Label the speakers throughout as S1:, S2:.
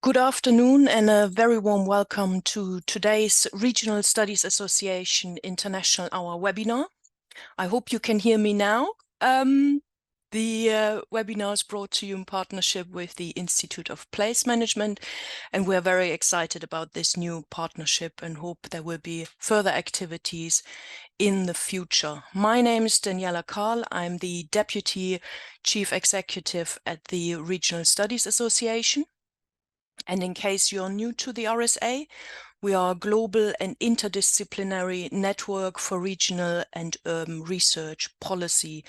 S1: Good afternoon and a very warm welcome to today's Regional Studies Association International Hour webinar. I hope you can hear me now. The webinar is brought to you in partnership with the Institute of Place Management, and we're very excited about this new partnership and hope there will be further activities in the future. My name is Daniela Karl. I'm the Deputy Chief Executive at the Regional Studies Association. And in case you're new to the RSA, we are a global and interdisciplinary network for regional and urban research, policy,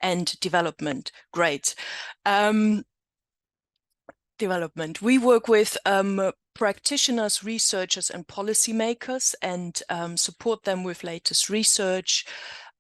S1: and development. Great. Development. We work with practitioners, researchers, and policymakers and support them with latest research,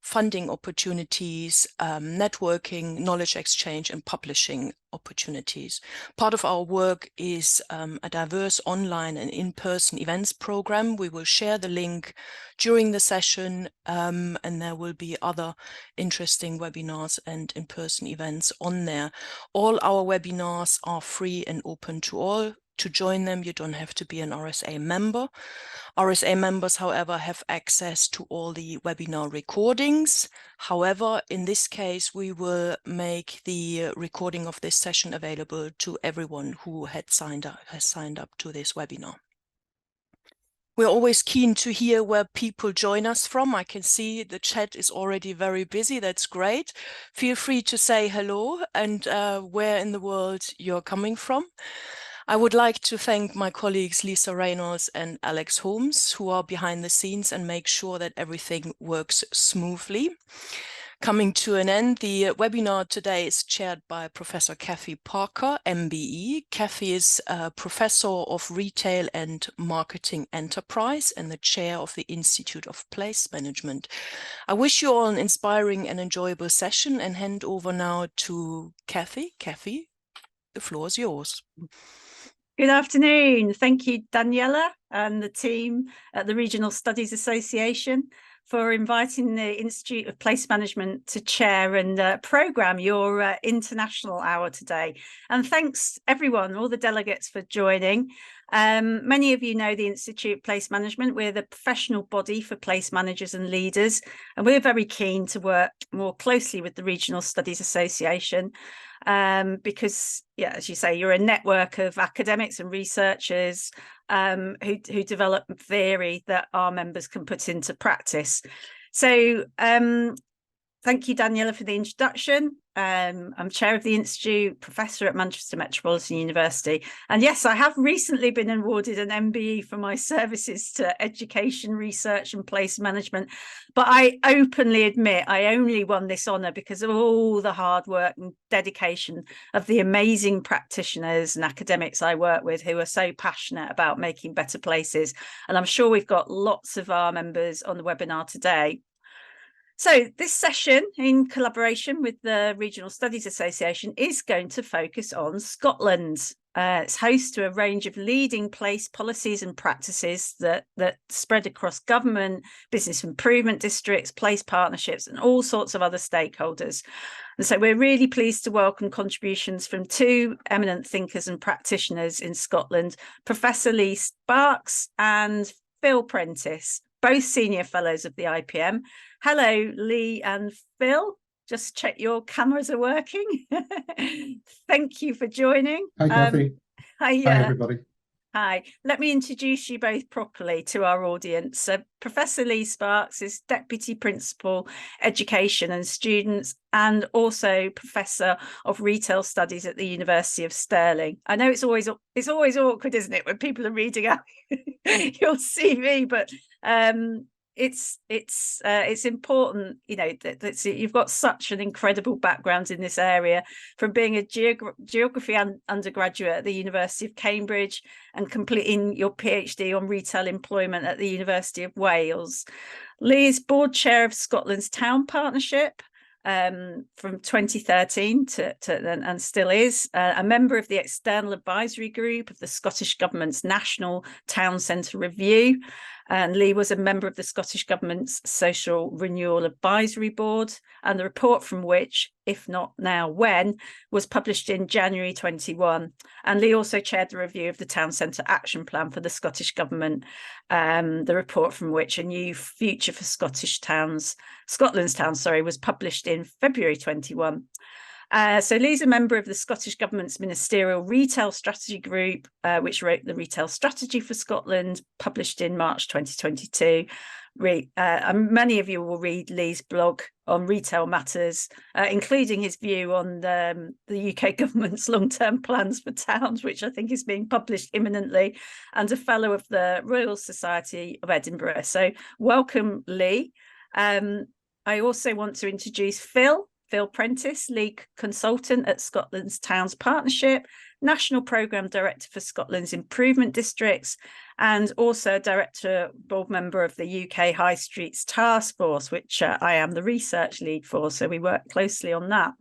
S1: funding opportunities, networking, knowledge exchange, and publishing opportunities. Part of our work is a diverse online and in-person events program. We will share the link during the session, and there will be other interesting webinars and in-person events on there. All our webinars are free and open to all. To join them, you don't have to be an RSA member. RSA members, however, have access to all the webinar recordings. However, in this case, we will make the recording of this session available to everyone who has signed up to this webinar. We're always keen to hear where people join us from. I can see the chat is already very busy. That's great. Feel free to say hello and where in the world you're coming from. I would like to thank my colleagues Lisa Reynolds and Alex Holmes, who are behind the scenes and make sure that everything works smoothly. Coming to an end, the webinar today is chaired by Professor Cathy Parker, MBE. Cathy is a Professor of Retail and Marketing Enterprise and the Chair of the Institute of Place Management. I wish you all an inspiring and enjoyable session and hand over now to Cathy. Cathy, the floor is yours.
S2: Good afternoon. Thank you, Daniela and the team at the Regional Studies Association for inviting the Institute of Place Management to chair and programme your international hour today. And thanks everyone, all the delegates for joining. Many of you know the Institute of Place Management. We're the professional body for place managers and leaders, and we're very keen to work more closely with the Regional Studies Association because, yeah, as you say, you're a network of academics and researchers who develop theory that our members can put into practice. So thank you, Daniela, for the introduction. I'm chair of the Institute, professor at Manchester Metropolitan University. And yes, I have recently been awarded an MBE for my services to education, research and place management. But I openly admit I only won this honour because of all the hard work and dedication of the amazing practitioners and academics I work with who are so passionate about making better places. And I'm sure we've got lots of our members on the webinar today. So this session, in collaboration with the Regional Studies Association, is going to focus on Scotland. It's host to a range of leading place policies and practices that spread across government, business improvement districts, place partnerships, and all sorts of other stakeholders. And so we're really pleased to welcome contributions from two eminent thinkers and practitioners in Scotland, Professor Leigh Sparks and Phil Prentice, both senior fellows of the IPM. Hello, Leigh and Phil. Just check your cameras are working. Thank you for joining.
S3: Hi, Cathy.
S2: Hi,
S3: everybody.
S2: Hi. Let me introduce you both properly to our audience. Professor Leigh Sparks is Deputy Principal Education and Students and also Professor of Retail Studies at the University of Stirling. I know it's always awkward, isn't it, when people are reading out your CV, but it's important, you know, that you've got such an incredible background in this area, from being a geography undergraduate at the University of Cambridge and completing your PhD on retail employment at the University of Wales. Leigh is board chair of Scotland's Town Partnership from 2013 and still is a member of the external advisory group of the Scottish Government's National Town Centre Review. And Leigh was a member of the Scottish Government's Social Renewal Advisory Board, and the report from which, if not now when, was published in January 21. And Leigh also chaired the review of the Town Centre Action Plan for the Scottish Government, the report from which, A New Future for Scotland's Towns, was published in February 21. So Leigh's a member of the Scottish Government's Ministerial Retail Strategy Group, which wrote the Retail Strategy for Scotland, published in March 2022. Many of you will read Leigh's blog on retail matters, including his view on the UK government's long-term plans for towns, which I think is being published imminently, and a fellow of the Royal Society of Edinburgh. So welcome, Leigh. I also want to introduce Phil Prentice, League Consultant at Scotland's Towns Partnership, National Programme Director for Scotland's Improvement Districts, and also Director Board Member of the UK High Streets Task Force, which I am the research lead for, so we work closely on that.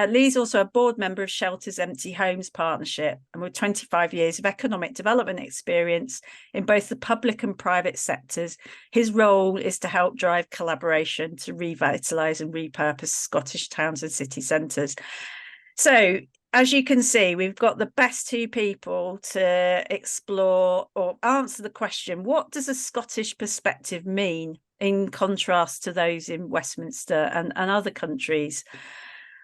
S2: Leigh's also a board member of Shelters Empty Homes Partnership, and with 25 years of economic development experience in both the public and private sectors, his role is to help drive collaboration to revitalise and repurpose Scottish towns and city centres. So, as you can see, we've got the best two people to explore or answer the question, what does a Scottish perspective mean in contrast to those in Westminster and other countries?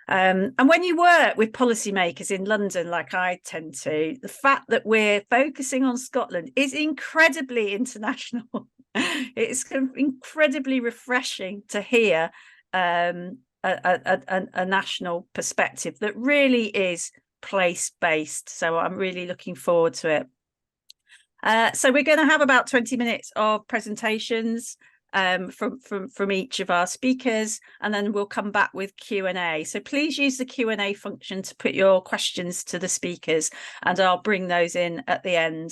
S2: And when you work with policymakers in London, like I tend to, the fact that we're focusing on Scotland is incredibly international. It's incredibly refreshing to hear a national perspective that really is place-based. So I'm really looking forward to it. So we're going to have about 20 minutes of presentations from each of our speakers, and then we'll come back with Q&A. So please use the Q&A function to put your questions to the speakers, and I'll bring those in at the end.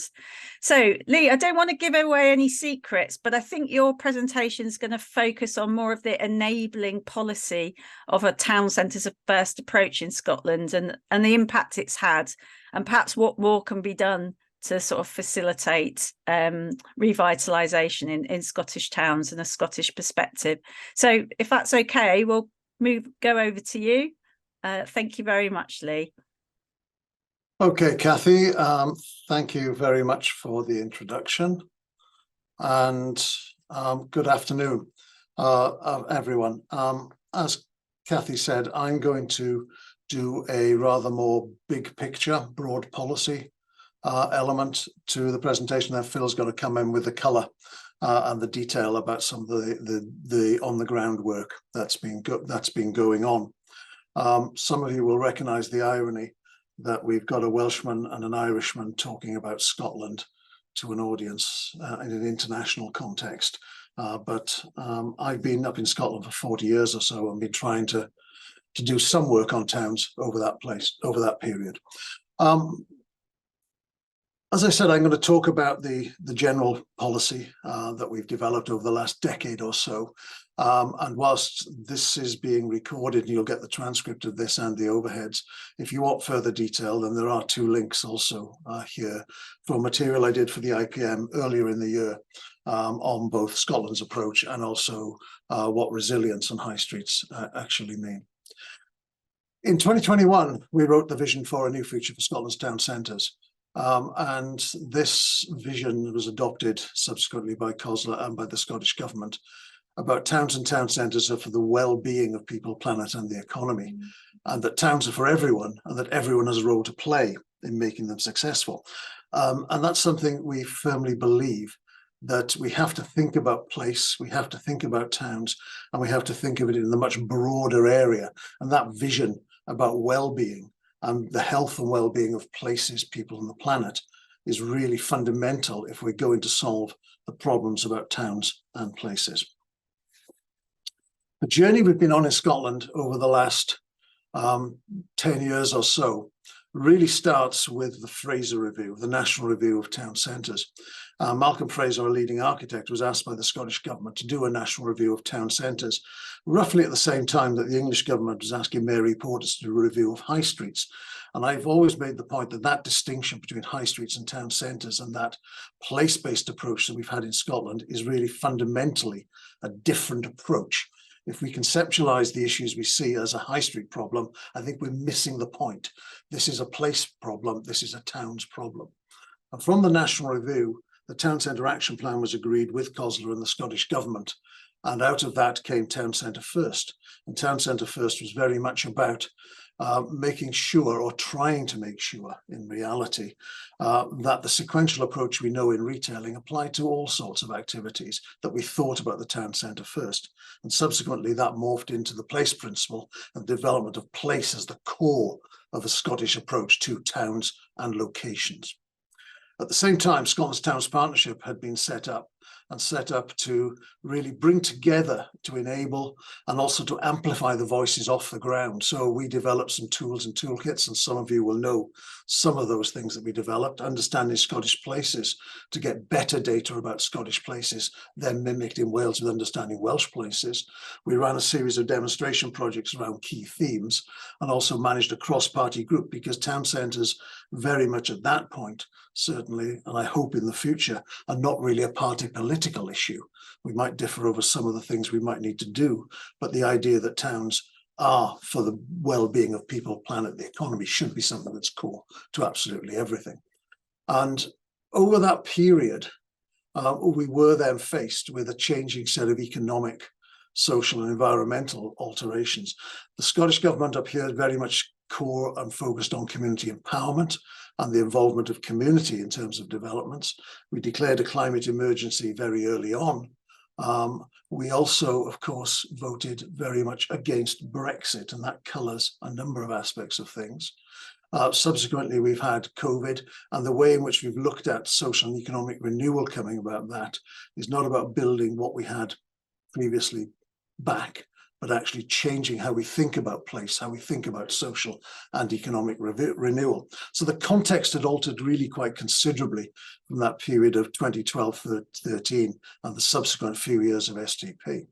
S2: So Leigh, I don't want to give away any secrets, but I think your presentation is going to focus on more of the enabling policy of a town centres of first approach in Scotland and the impact it's had, and perhaps what more can be done to sort of facilitate revitalisation in Scottish towns and a Scottish perspective. So if that's okay, we'll go over to you. Thank you very much, Leigh.
S3: Okay, Cathy, thank you very much for the introduction, and good afternoon, everyone. As Cathy said, I'm going to do a rather more big picture, broad policy element to the presentation. Then Phil's going to come in with the colour and the detail about some of the on the ground work that's been going on. Some of you will recognise the irony that we've got a Welshman and an Irishman talking about Scotland to an audience in an international context. But I've been up in Scotland for 40 years or so and been trying to do some work on towns over that period. As I said, I'm going to talk about the general policy that we've developed over the last decade or so. And whilst this is being recorded, and you'll get the transcript of this and the overheads, if you want further detail, then there are 2 links also here for material I did for the IPM earlier in the year on both Scotland's approach and also what resilience on high streets actually mean. In 2021, we wrote the vision for a new future for Scotland's town centres. And this vision was adopted subsequently by COSLA and by the Scottish Government about towns and town centres are for the well-being of people, planet and the economy, and that towns are for everyone and that everyone has a role to play in making them successful. And that's something we firmly believe, that we have to think about place, we have to think about towns, and we have to think of it in a much broader area. And that vision about well-being and the health and well-being of places, people and the planet is really fundamental if we're going to solve the problems about towns and places. The journey we've been on in Scotland over the last 10 years or so really starts with the Fraser Review, the National Review of Town Centres. Malcolm Fraser, a leading architect, was asked by the Scottish government to do a national review of town centres, roughly at the same time that the English government was asking Mary Portas to do a review of high streets. And I've always made the point that that distinction between high streets and town centres and that place-based approach that we've had in Scotland is really fundamentally a different approach. If we conceptualize the issues we see as a high street problem, I think we're missing the point. This is a place problem, this is a town's problem. And from the national review, the Town Centre Action Plan was agreed with COSLA and the Scottish Government. And out of that came Town Centre First. And Town Centre First was very much about making sure, or trying to make sure in reality, that the sequential approach we know in retailing applied to all sorts of activities, that we thought about the town centre first. And subsequently that morphed into the place principle and development of place as the core of a Scottish approach to towns and locations. At the same time, Scotland's Towns Partnership had been set up to really bring together, to enable and also to amplify the voices off the ground. So we developed some tools and toolkits, and some of you will know some of those things that we developed. Understanding Scottish places, to get better data about Scottish places, then mimicked in Wales with Understanding Welsh Places. We ran a series of demonstration projects around key themes, and also managed a cross-party group, because town centres very much at that point, certainly, and I hope in the future, are not really a party political issue. We might differ over some of the things we might need to do, but the idea that towns are for the well-being of people, planet, the economy should be something that's core to absolutely everything. And over that period, we were then faced with a changing set of economic, social and environmental alterations. The Scottish Government up here is very much core and focused on community empowerment and the involvement of community in terms of developments. We declared a climate emergency very early on. We also, of course, voted very much against Brexit, and that colours a number of aspects of things. Subsequently, we've had COVID, and the way in which we've looked at social and economic renewal coming about that is not about building what we had previously back, but actually changing how we think about place, how we think about social and economic renewal. So the context had altered really quite considerably from that period of 2012-13 and the subsequent few years of STP.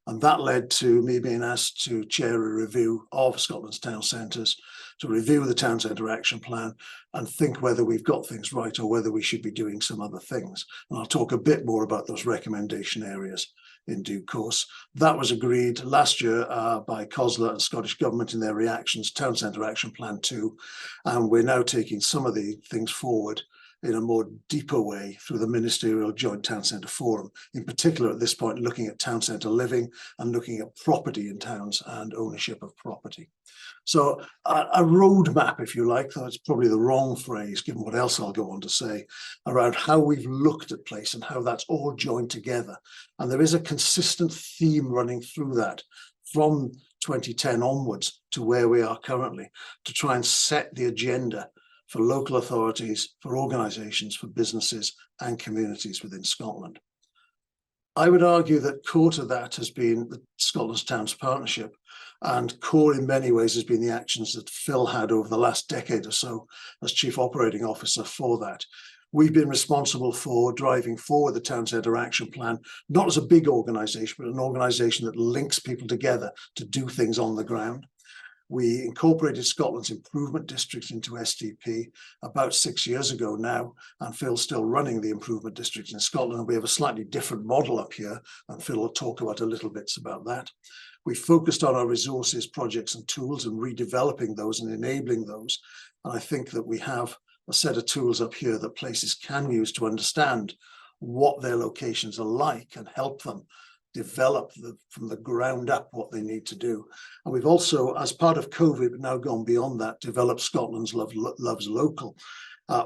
S3: And that led to me being asked to chair a review of Scotland's town centres, to review the Town Centre Action Plan and think whether we've got things right or whether we should be doing some other things. And I'll talk a bit more about those recommendation areas in due course. That was agreed last year by COSLA and Scottish Government in their reactions, Town Centre Action Plan 2, and we're now taking some of the things forward in a more deeper way through the Ministerial Joint Town Centre Forum, in particular at this point looking at town centre living and looking at property in towns and ownership of property. So a roadmap, if you like, though it's probably the wrong phrase given what else I'll go on to say, around how we've looked at place and how that's all joined together. And there is a consistent theme running through that from 2010 onwards to where we are currently, to try and set the agenda for local authorities, for organisations, for businesses and communities within Scotland. I would argue that core to that has been the Scotland's Towns Partnership, and core in many ways has been the actions that Phil had over the last decade or so as Chief Operating Officer for that. We've been responsible for driving forward the Town Centre Action Plan, not as a big organisation, but an organisation that links people together to do things on the ground. We incorporated Scotland's improvement districts into STP about 6 years ago now, and Phil's still running the improvement districts in Scotland. We have a slightly different model up here, and Phil will talk about a little bits about that. We focused on our resources, projects and tools and redeveloping those and enabling those. And I think that we have a set of tools up here that places can use to understand what their locations are like and help them develop from the ground up what they need to do. And we've also, as part of COVID, but now gone beyond that, developed Scotland's Loves Local,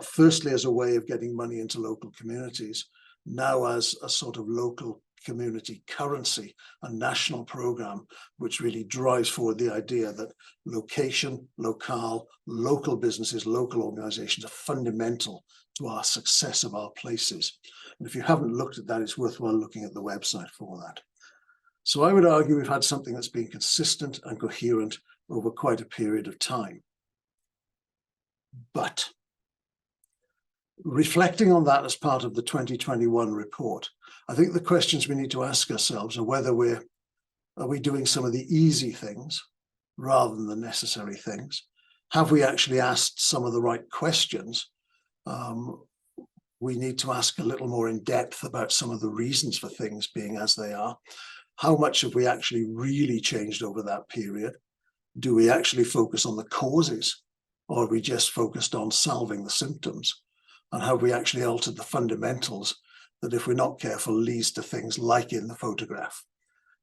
S3: firstly as a way of getting money into local communities, now as a sort of local community currency, a national programme which really drives forward the idea that location, locale, local businesses, local organisations are fundamental to our success of our places. And if you haven't looked at that, it's worthwhile looking at the website for that. So I would argue we've had something that's been consistent and coherent over quite a period of time. But reflecting on that as part of the 2021 report, I think the questions we need to ask ourselves are whether are we doing some of the easy things rather than the necessary things? Have we actually asked some of the right questions? We need to ask a little more in depth about some of the reasons for things being as they are. How much have we actually really changed over that period? Do we actually focus on the causes, or are we just focused on solving the symptoms? And have we actually altered the fundamentals that, if we're not careful, leads to things like in the photograph?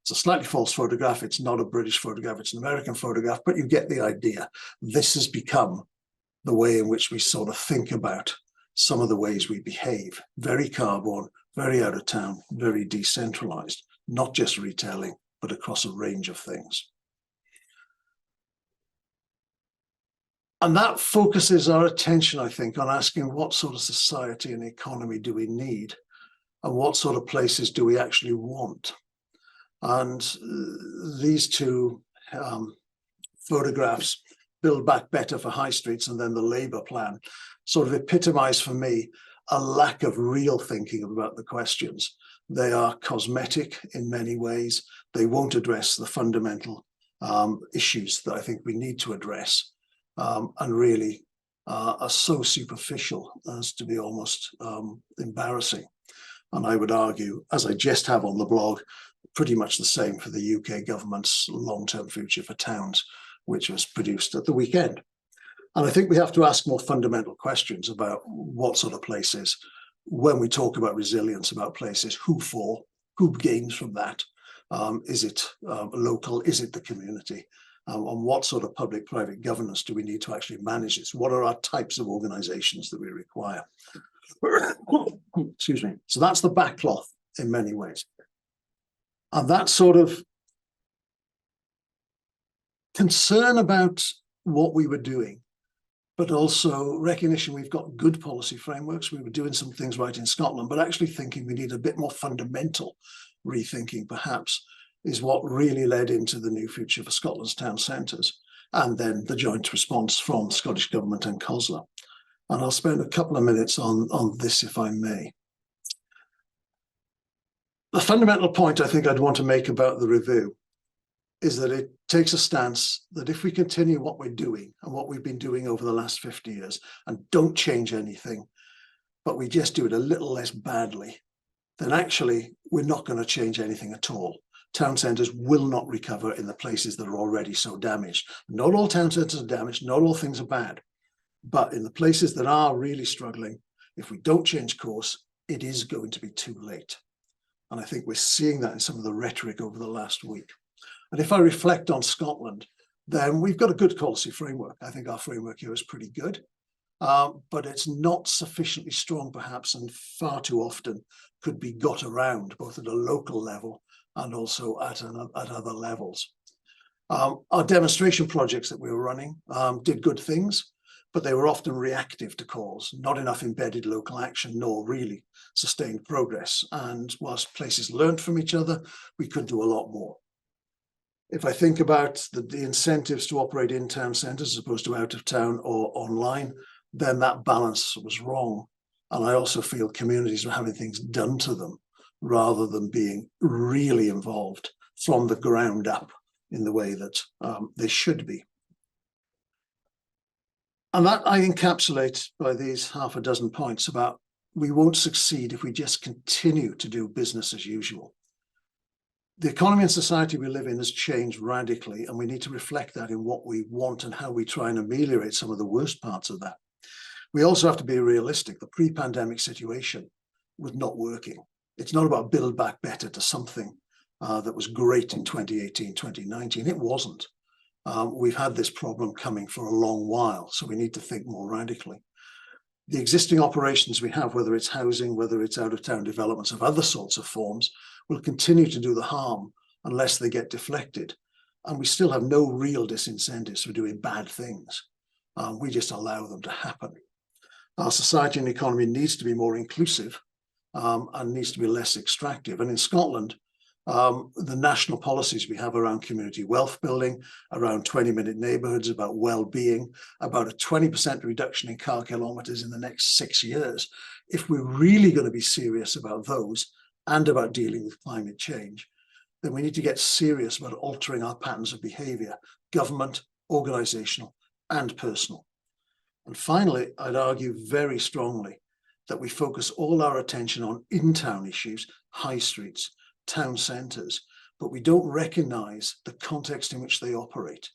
S3: It's a slightly false photograph. It's not a British photograph. It's an American photograph, but you get the idea. This has become the way in which we sort of think about some of the ways we behave. Very car-borne, very out of town, very decentralized, not just retailing, but across a range of things. And that focuses our attention, I think, on asking what sort of society and economy do we need, and what sort of places do we actually want? And these two photographs, Build Back Better for high streets and then the Labour plan, sort of epitomise for me a lack of real thinking about the questions. They are cosmetic in many ways. They won't address the fundamental issues that I think we need to address, and really are so superficial as to be almost embarrassing. And I would argue, as I just have on the blog, pretty much the same for the UK government's long-term future for towns, which was produced at the weekend. And I think we have to ask more fundamental questions about what sort of places, when we talk about resilience, about places, who for, who gains from that? Is it local? Is it the community? And what sort of public-private governance do we need to actually manage this? What are our types of organizations that we require? Excuse me. So that's the backcloth in many ways. And that sort of concern about what we were doing, but also recognition we've got good policy frameworks. We were doing some things right in Scotland, but actually thinking we need a bit more fundamental rethinking, perhaps, is what really led into the new future for Scotland's town centres, and then the joint response from Scottish Government and COSLA. And I'll spend a couple of minutes on this, if I may. The fundamental point I think I'd want to make about the review is that it takes a stance that if we continue what we're doing and what we've been doing over the last 50 years and don't change anything, but we just do it a little less badly, then actually we're not going to change anything at all. Town centres will not recover in the places that are already so damaged. Not all town centres are damaged, not all things are bad, but in the places that are really struggling, if we don't change course, it is going to be too late. And I think we're seeing that in some of the rhetoric over the last week. And if I reflect on Scotland, then we've got a good policy framework. I think our framework here is pretty good, but it's not sufficiently strong, perhaps, and far too often could be got around, both at a local level and also at other levels. Our demonstration projects that we were running did good things, but they were often reactive to calls, not enough embedded local action, nor really sustained progress. And whilst places learned from each other, we could do a lot more. If I think about the incentives to operate in town centres as opposed to out of town or online, then that balance was wrong. And I also feel communities were having things done to them rather than being really involved from the ground up in the way that they should be. And that I encapsulate by these half a dozen points about we won't succeed if we just continue to do business as usual. The economy and society we live in has changed radically, and we need to reflect that in what we want and how we try and ameliorate some of the worst parts of that. We also have to be realistic. The pre-pandemic situation was not working. It's not about build back better to something that was great in 2018, 2019. It wasn't. We've had this problem coming for a long while, so we need to think more radically. The existing operations we have, whether it's housing, whether it's out-of-town developments of other sorts of forms, will continue to do the harm unless they get deflected. And we still have no real disincentives for doing bad things. We just allow them to happen. Our society and economy needs to be more inclusive and needs to be less extractive. And in Scotland, the national policies we have around community wealth building, around 20-minute neighbourhoods, about well-being, about a 20% reduction in car kilometres in the next 6 years. If we're really going to be serious about those and about dealing with climate change, then we need to get serious about altering our patterns of behaviour, government, organisational and personal. And finally, I'd argue very strongly that we focus all our attention on in-town issues, high streets, town centres, but we don't recognise the context in which they operate.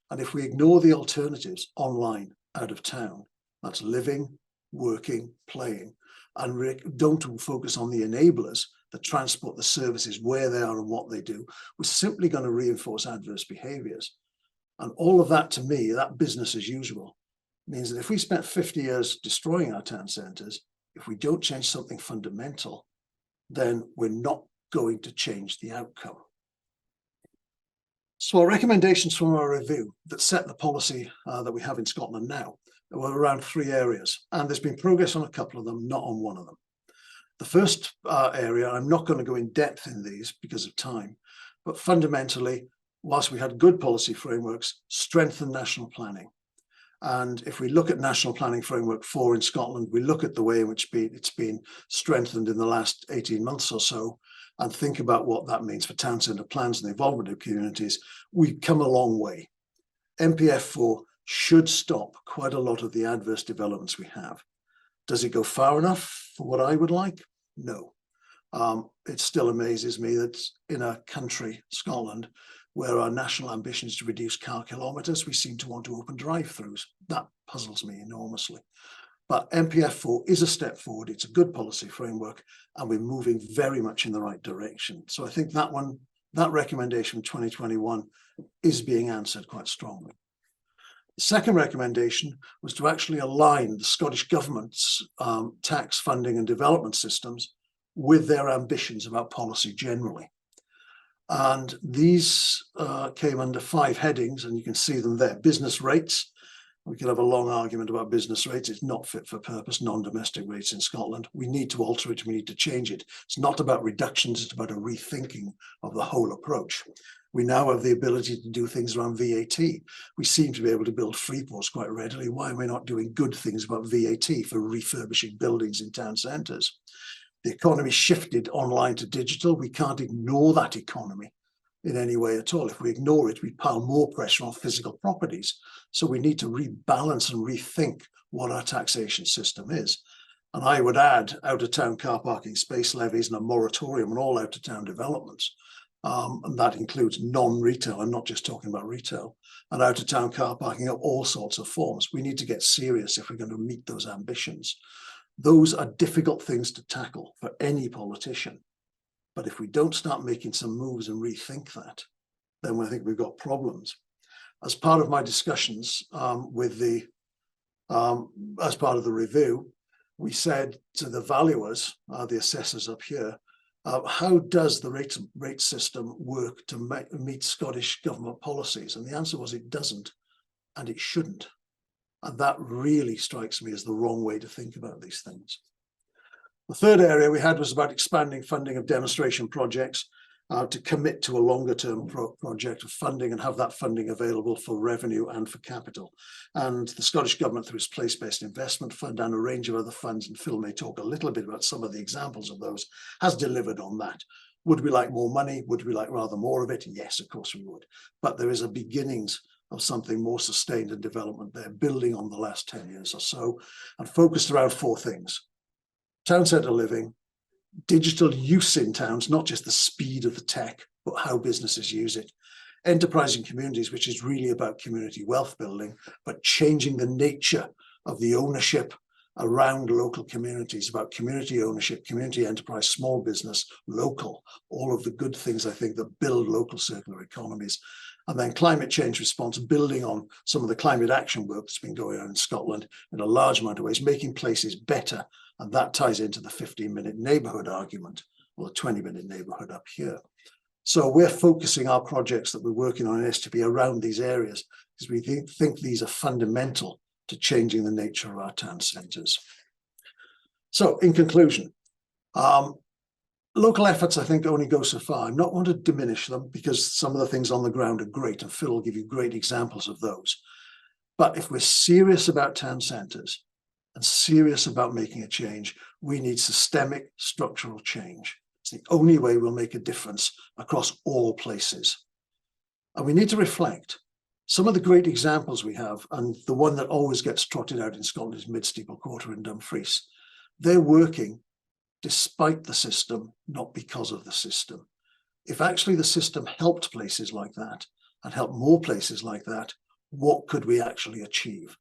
S3: And if we ignore the alternatives online, out of town, that's living, working, playing, and don't focus on the enablers that transport the services where they are and what they do, we're simply going to reinforce adverse behaviours. And all of that, to me, that business as usual, means that if we spent 50 years destroying our town centres, if we don't change something fundamental, then we're not going to change the outcome. So our recommendations from our review that set the policy that we have in Scotland now were around 3 areas, and there's been progress on a couple of them, not on one of them. The first area, I'm not going to go in depth in these because of time, but fundamentally, whilst we had good policy frameworks, strengthen national planning. And if we look at National Planning Framework 4 in Scotland, we look at the way in which it's been strengthened in the last 18 months or so, and think about what that means for town centre plans and the involvement of communities, we've come a long way. NPF 4 should stop quite a lot of the adverse developments we have. Does it go far enough for what I would like? No. It still amazes me that in a country, Scotland, where our national ambition is to reduce car kilometres, we seem to want to open drive-throughs. That puzzles me enormously. But NPF 4 is a step forward. It's a good policy framework, and we're moving very much in the right direction. So I think that one, that recommendation from 2021 is being answered quite strongly. The second recommendation was to actually align the Scottish Government's tax funding and development systems with their ambitions about policy generally. And these came under 5 headings, and you can see them there. Business rates. We could have a long argument about business rates. It's not fit for purpose, non-domestic rates in Scotland. We need to alter it. We need to change it. It's not about reductions. It's about a rethinking of the whole approach. We now have the ability to do things around VAT. We seem to be able to build free ports quite readily. Why are we not doing good things about VAT for refurbishing buildings in town centres? The economy shifted online to digital. We can't ignore that economy in any way at all. If we ignore it, we pile more pressure on physical properties. So we need to rebalance and rethink what our taxation system is. And I would add out-of-town car parking space levies and a moratorium on all out-of-town developments. And that includes non-retail. I'm not just talking about retail. And out-of-town car parking of all sorts of forms. We need to get serious if we're going to meet those ambitions. Those are difficult things to tackle for any politician. But if we don't start making some moves and rethink that, then I think we've got problems. As part of my discussions as part of the review, we said to the valuers, the assessors up here, how does the rate system work to meet Scottish Government policies? And the answer was it doesn't, and it shouldn't. And that really strikes me as the wrong way to think about these things. The third area we had was about expanding funding of demonstration projects to commit to a longer term project of funding and have that funding available for revenue and for capital. And the Scottish Government, through its place-based investment fund and a range of other funds, and Phil may talk a little bit about some of the examples of those, has delivered on that. Would we like more money? Would we like rather more of it? Yes, of course we would. But there is a beginnings of something more sustained in development there, building on the last 10 years or so, and focused around 4 things. Town centre living, digital use in towns, not just the speed of the tech, but how businesses use it. Enterprising communities, which is really about community wealth building, but changing the nature of the ownership around local communities, about community ownership, community enterprise, small business, local, all of the good things I think that build local circular economies. And then climate change response, building on some of the climate action work that's been going on in Scotland in a large amount of ways, making places better. And that ties into the 15-minute neighbourhood argument, or the 20-minute neighbourhood up here. So we're focusing our projects that we're working on in STP around these areas, because we think these are fundamental to changing the nature of our town centres. So in conclusion, local efforts, I think, only go so far. I'm not want to diminish them because some of the things on the ground are great, and Phil will give you great examples of those. But if we're serious about town centres and serious about making a change, we need systemic structural change. It's the only way we'll make a difference across all places. And we need to reflect. Some of the great examples we have, and the one that always gets trotted out in Scotland is Mid-Steeple Quarter in Dumfries. They're working despite the system, not because of the system. If actually the system helped places like that and helped more places like that, what could we actually achieve?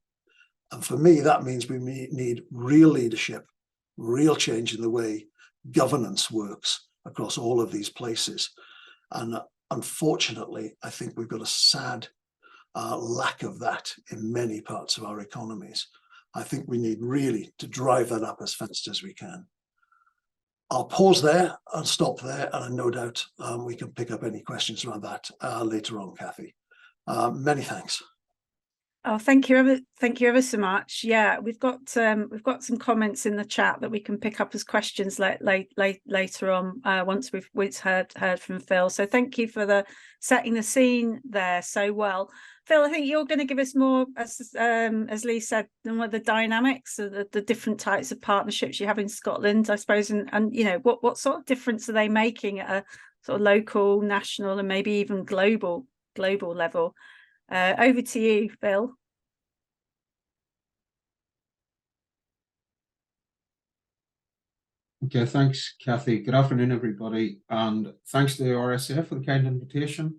S3: And for me, that means we need real leadership, real change in the way governance works across all of these places. And unfortunately, I think we've got a sad lack of that in many parts of our economies. I think we need really to drive that up as fast as we can. I'll pause there and stop there, and no doubt we can pick up any questions around that later on, Cathy. Many thanks.
S2: Oh, thank you ever so much. Yeah, we've got some comments in the chat that we can pick up as questions later on once we've heard from Phil. So thank you for setting the scene there so well. Phil, I think you're going to give us more, as Leigh said, the dynamics of the different types of partnerships you have in Scotland, I suppose, and you know what sort of difference are they making at a sort of local, national, and maybe even global level. Over to you, Phil.
S4: Okay, thanks, Cathy. Good afternoon, everybody, and thanks to the RSA for the kind invitation.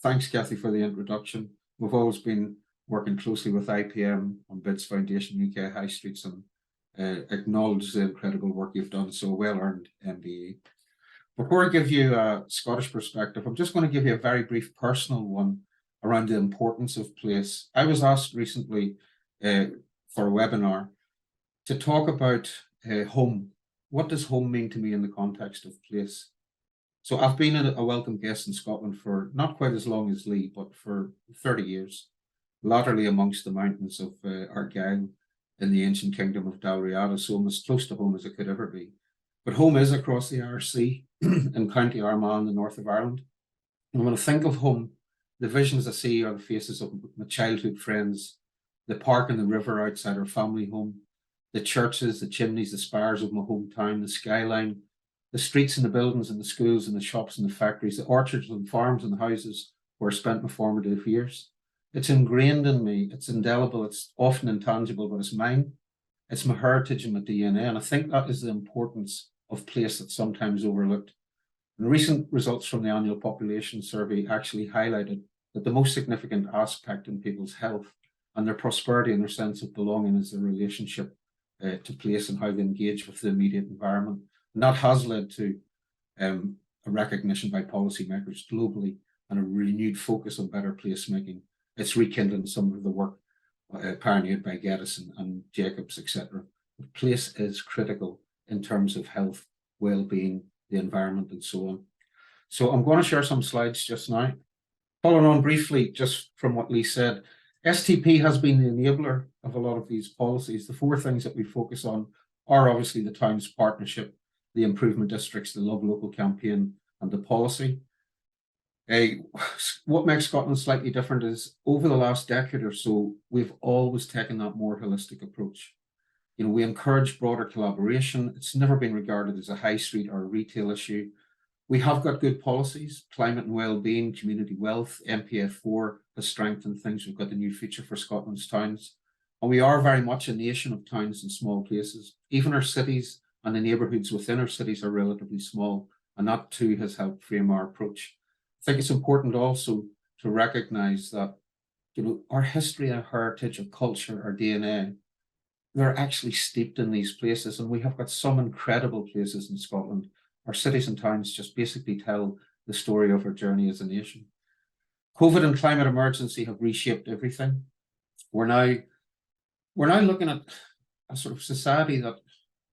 S4: Thanks, Cathy, for the introduction. We've always been working closely with IPM on BIDS Foundation UK High Streets, and acknowledge the incredible work you've done. So well-earned MBE. Before I give you a Scottish perspective, I'm just going to give you a very brief personal one around the importance of place. I was asked recently for a webinar to talk about home. What does home mean to me in the context of place? So I've been a welcome guest in Scotland for not quite as long as Leigh, but for 30 years, latterly amongst the mountains of Argyll in the ancient kingdom of Dalriada, so I'm as close to home as it could ever be. But home is across the Irish Sea in County Armagh in the north of Ireland. And when I think of home, the visions I see are the faces of my childhood friends, the park and the river outside our family home, the churches, the chimneys, the spires of my hometown, the skyline, the streets and the buildings and the schools and the shops and the factories, the orchards and farms and the houses where I spent my formative years. It's ingrained in me, it's indelible, it's often intangible, but it's mine. It's my heritage and my DNA, and I think that is the importance of place that's sometimes overlooked. And recent results from the annual population survey actually highlighted that the most significant aspect in people's health and their prosperity and their sense of belonging is their relationship to place and how they engage with the immediate environment. And that has led to a recognition by policymakers globally and a renewed focus on better placemaking. It's rekindling some of the work pioneered by Geddes and Jacobs, etc. But place is critical in terms of health, well-being, the environment, and so on. So I'm going to share some slides just now. Following on briefly, just from what Leigh said, STP has been the enabler of a lot of these policies. The four things that we focus on are obviously the Towns Partnership, the Improvement Districts, the Love Local campaign, and the policy. What makes Scotland slightly different is over the last decade or so, we've always taken that more holistic approach. You know, we encourage broader collaboration. It's never been regarded as a high street or a retail issue. We have got good policies, climate and well-being, community wealth, MPF4 has strengthened things. We've got the new feature for Scotland's towns. And we are very much a nation of towns and small places. Even our cities and the neighbourhoods within our cities are relatively small, and that too has helped frame our approach. I think it's important also to recognise that, you know, our history, our heritage, our culture, our DNA, they're actually steeped in these places, and we have got some incredible places in Scotland. Our cities and towns just basically tell the story of our journey as a nation. COVID and climate emergency have reshaped everything. We're now looking at a sort of society that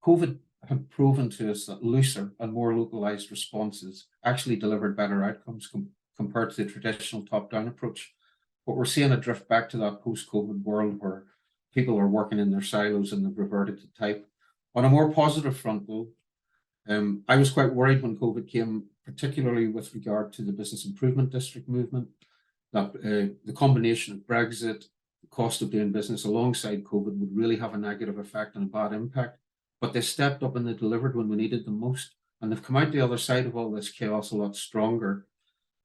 S4: COVID had proven to us that looser and more localized responses actually delivered better outcomes compared to the traditional top-down approach. But we're seeing a drift back to that post-COVID world where people are working in their silos and they've reverted to type. On a more positive front, though, I was quite worried when COVID came, particularly with regard to the business improvement district movement, that the combination of Brexit, the cost of doing business alongside COVID would really have a negative effect and a bad impact. But they stepped up and they delivered when we needed them most. And they've come out the other side of all this chaos a lot stronger.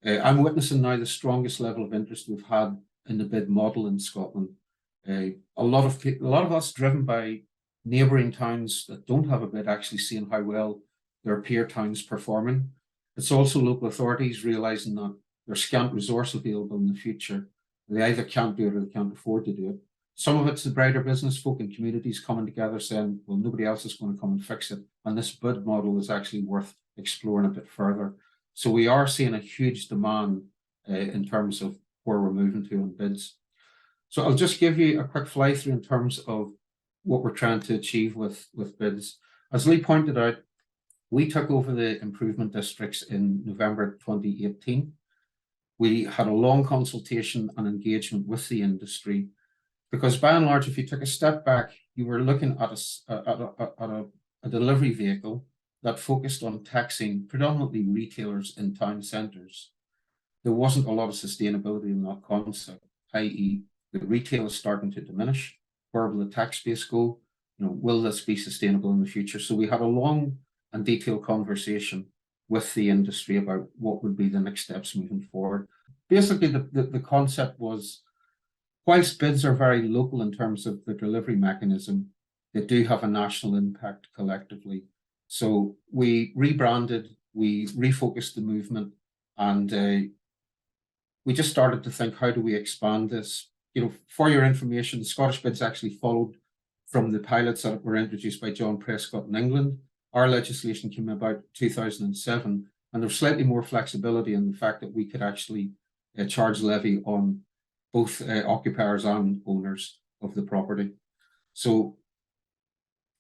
S4: I'm witnessing now the strongest level of interest we've had in the bid model in Scotland. A lot of us driven by neighbouring towns that don't have a bid actually seeing how well their peer towns performing. It's also local authorities realising that there's scant resource available in the future. They either can't do it or they can't afford to do it. Some of it's the brighter business folk and communities coming together saying, well, nobody else is going to come and fix it. And this bid model is actually worth exploring a bit further. So we are seeing a huge demand in terms of where we're moving to on bids. So I'll just give you a quick fly through in terms of what we're trying to achieve with bids. As Leigh pointed out, we took over the improvement districts in November 2018. We had a long consultation and engagement with the industry, because by and large, if you took a step back, you were looking at a delivery vehicle that focused on taxing predominantly retailers in town centres. There wasn't a lot of sustainability in that concept, i.e. the retail is starting to diminish. Where will the tax base go? Will this be sustainable in the future? So we had a long and detailed conversation with the industry about what would be the next steps moving forward. Basically, the concept was, whilst bids are very local in terms of the delivery mechanism, they do have a national impact collectively. So we rebranded, we refocused the movement, and we just started to think, how do we expand this? For your information, the Scottish bids actually followed from the pilots that were introduced by John Prescott in England. Our legislation came about 2007, and there's slightly more flexibility in the fact that we could actually charge levy on both occupiers and owners of the property. So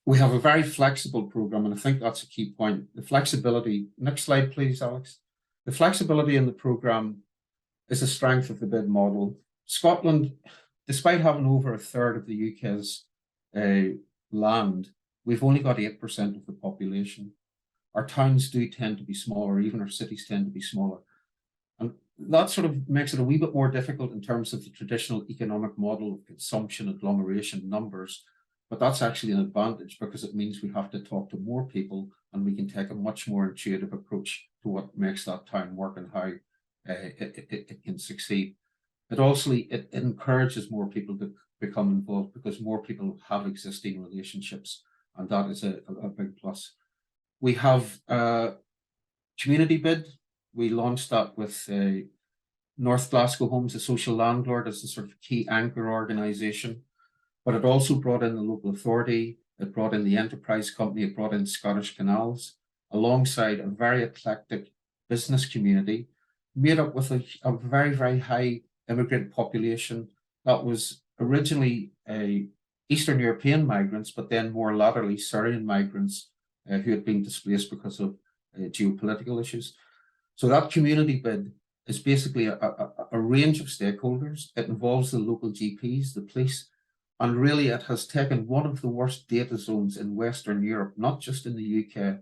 S4: we have a very flexible programme, and I think that's a key point. The flexibility, next slide please, Alex. The flexibility in the programme is the strength of the bid model. Scotland, despite having over a third of the UK's land, we've only got 8% of the population. Our towns do tend to be smaller, even our cities tend to be smaller. And that sort of makes it a wee bit more difficult in terms of the traditional economic model of consumption, agglomeration, numbers. But that's actually an advantage, because it means we have to talk to more people and we can take a much more intuitive approach to what makes that town work and how it can succeed. It also encourages more people to become involved, because more people have existing relationships, and that is a big plus. We have a community bid. We launched that with North Glasgow Homes, a social landlord, as a sort of key anchor organisation. But it also brought in the local authority, it brought in the enterprise company, it brought in Scottish Canals, alongside a very eclectic business community, made up with a very, very high immigrant population that was originally Eastern European migrants, but then more latterly Syrian migrants who had been displaced because of geopolitical issues. So that community bid is basically a range of stakeholders. It involves the local GPs, the police, and really it has taken one of the worst data zones in Western Europe, not just in the UK.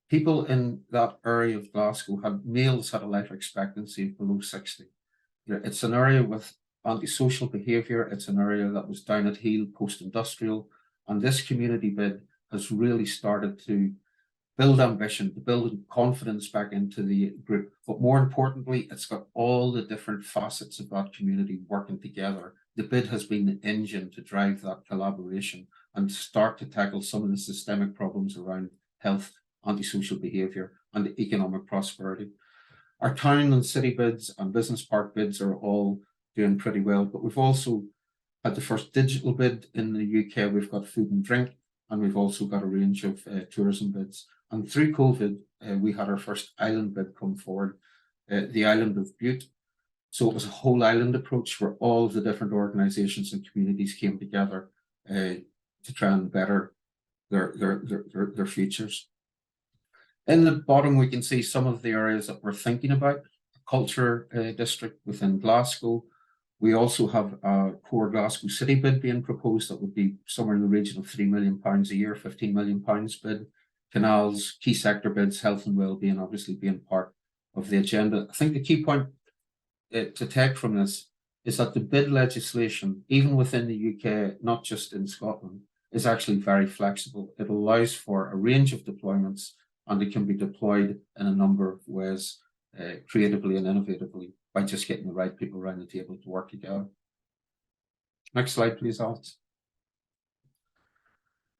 S4: People in that area of Glasgow males had a life expectancy of below 60. It's an area with antisocial behaviour. It's an area that was down at heel post-industrial. And this community bid has really started to build ambition, to build confidence back into the group. But more importantly, it's got all the different facets of that community working together. The bid has been the engine to drive that collaboration and start to tackle some of the systemic problems around health, antisocial behaviour, and economic prosperity. Our town and city bids and business park bids are all doing pretty well, but we've also had the first digital bid in the UK. We've got food and drink, and we've also got a range of tourism bids. And through COVID, we had our first island bid come forward, the island of Bute. So it was a whole island approach where all of the different organisations and communities came together to try and better their futures. In the bottom, we can see some of the areas that we're thinking about. A culture district within Glasgow. We also have a core Glasgow city bid being proposed that would be somewhere in the region of £3 million a year, £15 million bid. canals, key sector bids, health and wellbeing obviously being part of the agenda. I think the key point to take from this is that the bid legislation, even within the UK, not just in Scotland, is actually very flexible. It allows for a range of deployments, and it can be deployed in a number of ways, creatively and innovatively, by just getting the right people around the table to work together. Next slide, please, Alex.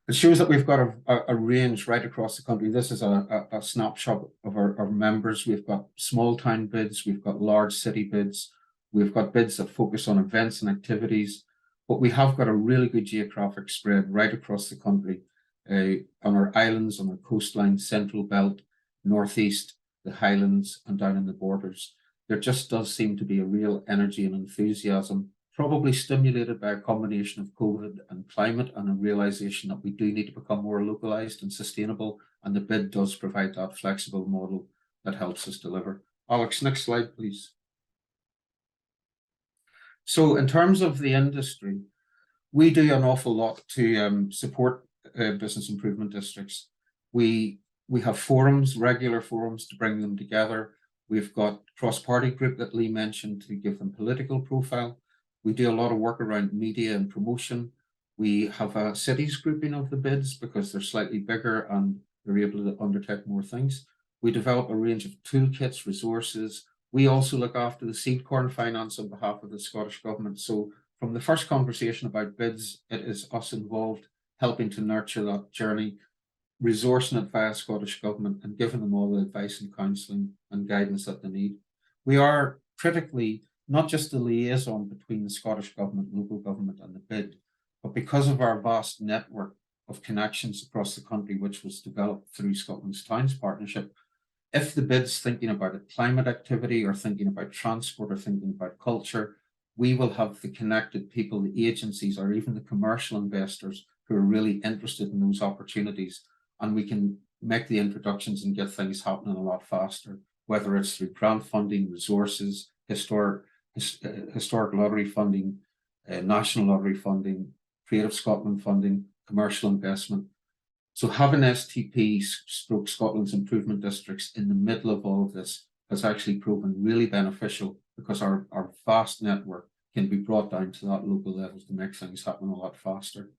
S4: It shows that we've got a range right across the country. This is a snapshot of our members. We've got small town bids, we've got large city bids, we've got bids that focus on events and activities, but we have got a really good geographic spread right across the country, on our islands, on our coastline, Central Belt, Northeast, the Highlands, and down in the borders. There just does seem to be a real energy and enthusiasm, probably stimulated by a combination of COVID and climate, and a realization that we do need to become more localized and sustainable, and the bid does provide that flexible model that helps us deliver. Alex, next slide, please. So in terms of the industry, we do an awful lot to support business improvement districts. We have forums, regular forums, to bring them together. We've got cross-party group that Leigh mentioned to give them political profile. We do a lot of work around media and promotion. We have a cities grouping of the bids because they're slightly bigger and they're able to undertake more things. We develop a range of toolkits, resources. We also look after the seed corn finance on behalf of the Scottish Government. So from the first conversation about bids, it is us involved, helping to nurture that journey, resourcing it via Scottish Government, and giving them all the advice and counselling and guidance that they need. We are critically not just the liaison between the Scottish Government, local government, and the bid, but because of our vast network of connections across the country, which was developed through Scotland's Towns Partnership, if the bid's thinking about a climate activity, or thinking about transport, or thinking about culture, we will have the connected people, the agencies, or even the commercial investors who are really interested in those opportunities, and we can make the introductions and get things happening a lot faster, whether it's through grant funding, resources, historic lottery funding, national lottery funding, Creative Scotland funding, commercial investment. So having STP/Scotland's improvement districts in the middle of all of this has actually proven really beneficial, because our vast network can be brought down to that local level to make things happen a lot faster.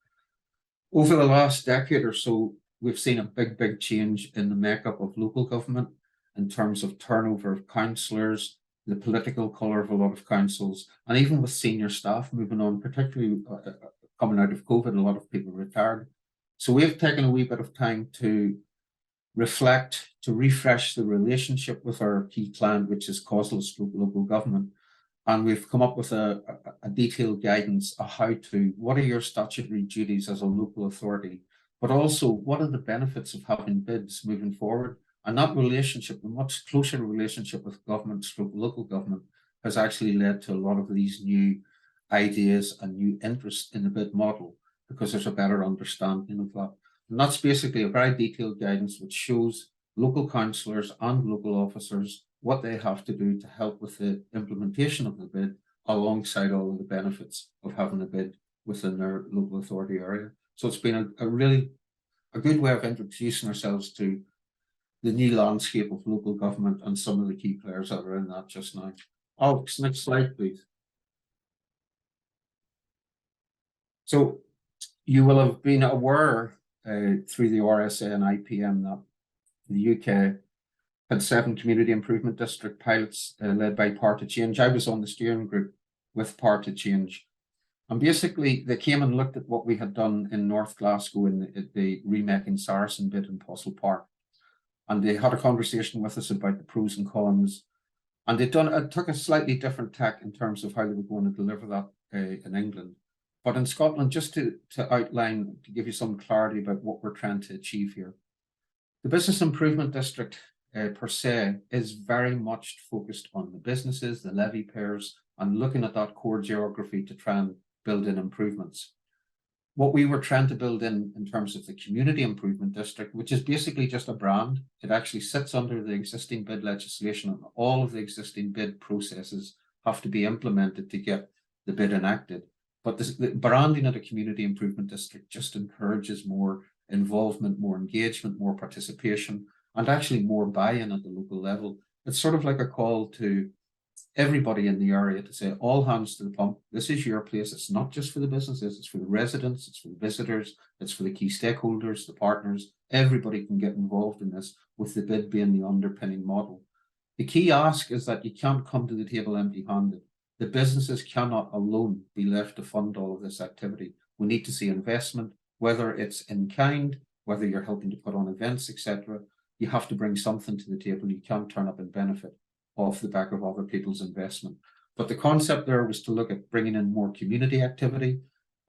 S4: Over the last decade or so, we've seen a big change in the makeup of local government in terms of turnover of councillors, the political colour of a lot of councils, and even with senior staff moving on, particularly coming out of COVID, a lot of people retired. So we've taken a wee bit of time to reflect, to refresh the relationship with our key client, which is causeless local government. And we've come up with a detailed guidance of what are your statutory duties as a local authority, but also what are the benefits of having bids moving forward. And that relationship, a much closer relationship with local government, has actually led to a lot of these new ideas and new interest in the bid model, because there's a better understanding of that. And that's basically a very detailed guidance which shows local councillors and local officers what they have to do to help with the implementation of the bid, alongside all of the benefits of having a bid within their local authority area. So it's been a really good way of introducing ourselves to the new landscape of local government and some of the key players that are in that just now. Alex, next slide, please. So you will have been aware through the RSA and IPM that the UK had 7 community improvement district pilots led by Part to Change. I was on the steering group with Part to Change. And basically, they came and looked at what we had done in North Glasgow in the remaking Saracen bid in Postle Park. And they had a conversation with us about the pros and cons. And it took a slightly different tack in terms of how they were going to deliver that in England. But in Scotland, just to outline, to give you some clarity about what we're trying to achieve here. The Business Improvement District per se is very much focused on the businesses, the levy payers, and looking at that core geography to try and build in improvements. What we were trying to build in terms of the Community Improvement District, which is basically just a brand, it actually sits under the existing bid legislation, and all of the existing bid processes have to be implemented to get the bid enacted. But the branding of the Community Improvement District just encourages more involvement, more engagement, more participation, and actually more buy-in at the local level. It's sort of like a call to everybody in the area to say, all hands to the pump. This is your place. It's not just for the businesses, it's for the residents, it's for the visitors, it's for the key stakeholders, the partners. Everybody can get involved in this, with the bid being the underpinning model. The key ask is that you can't come to the table empty-handed. The businesses cannot alone be left to fund all of this activity. We need to see investment, whether it's in kind, whether you're helping to put on events, etc. You have to bring something to the table. You can't turn up and benefit off the back of other people's investment. But the concept there was to look at bringing in more community activity.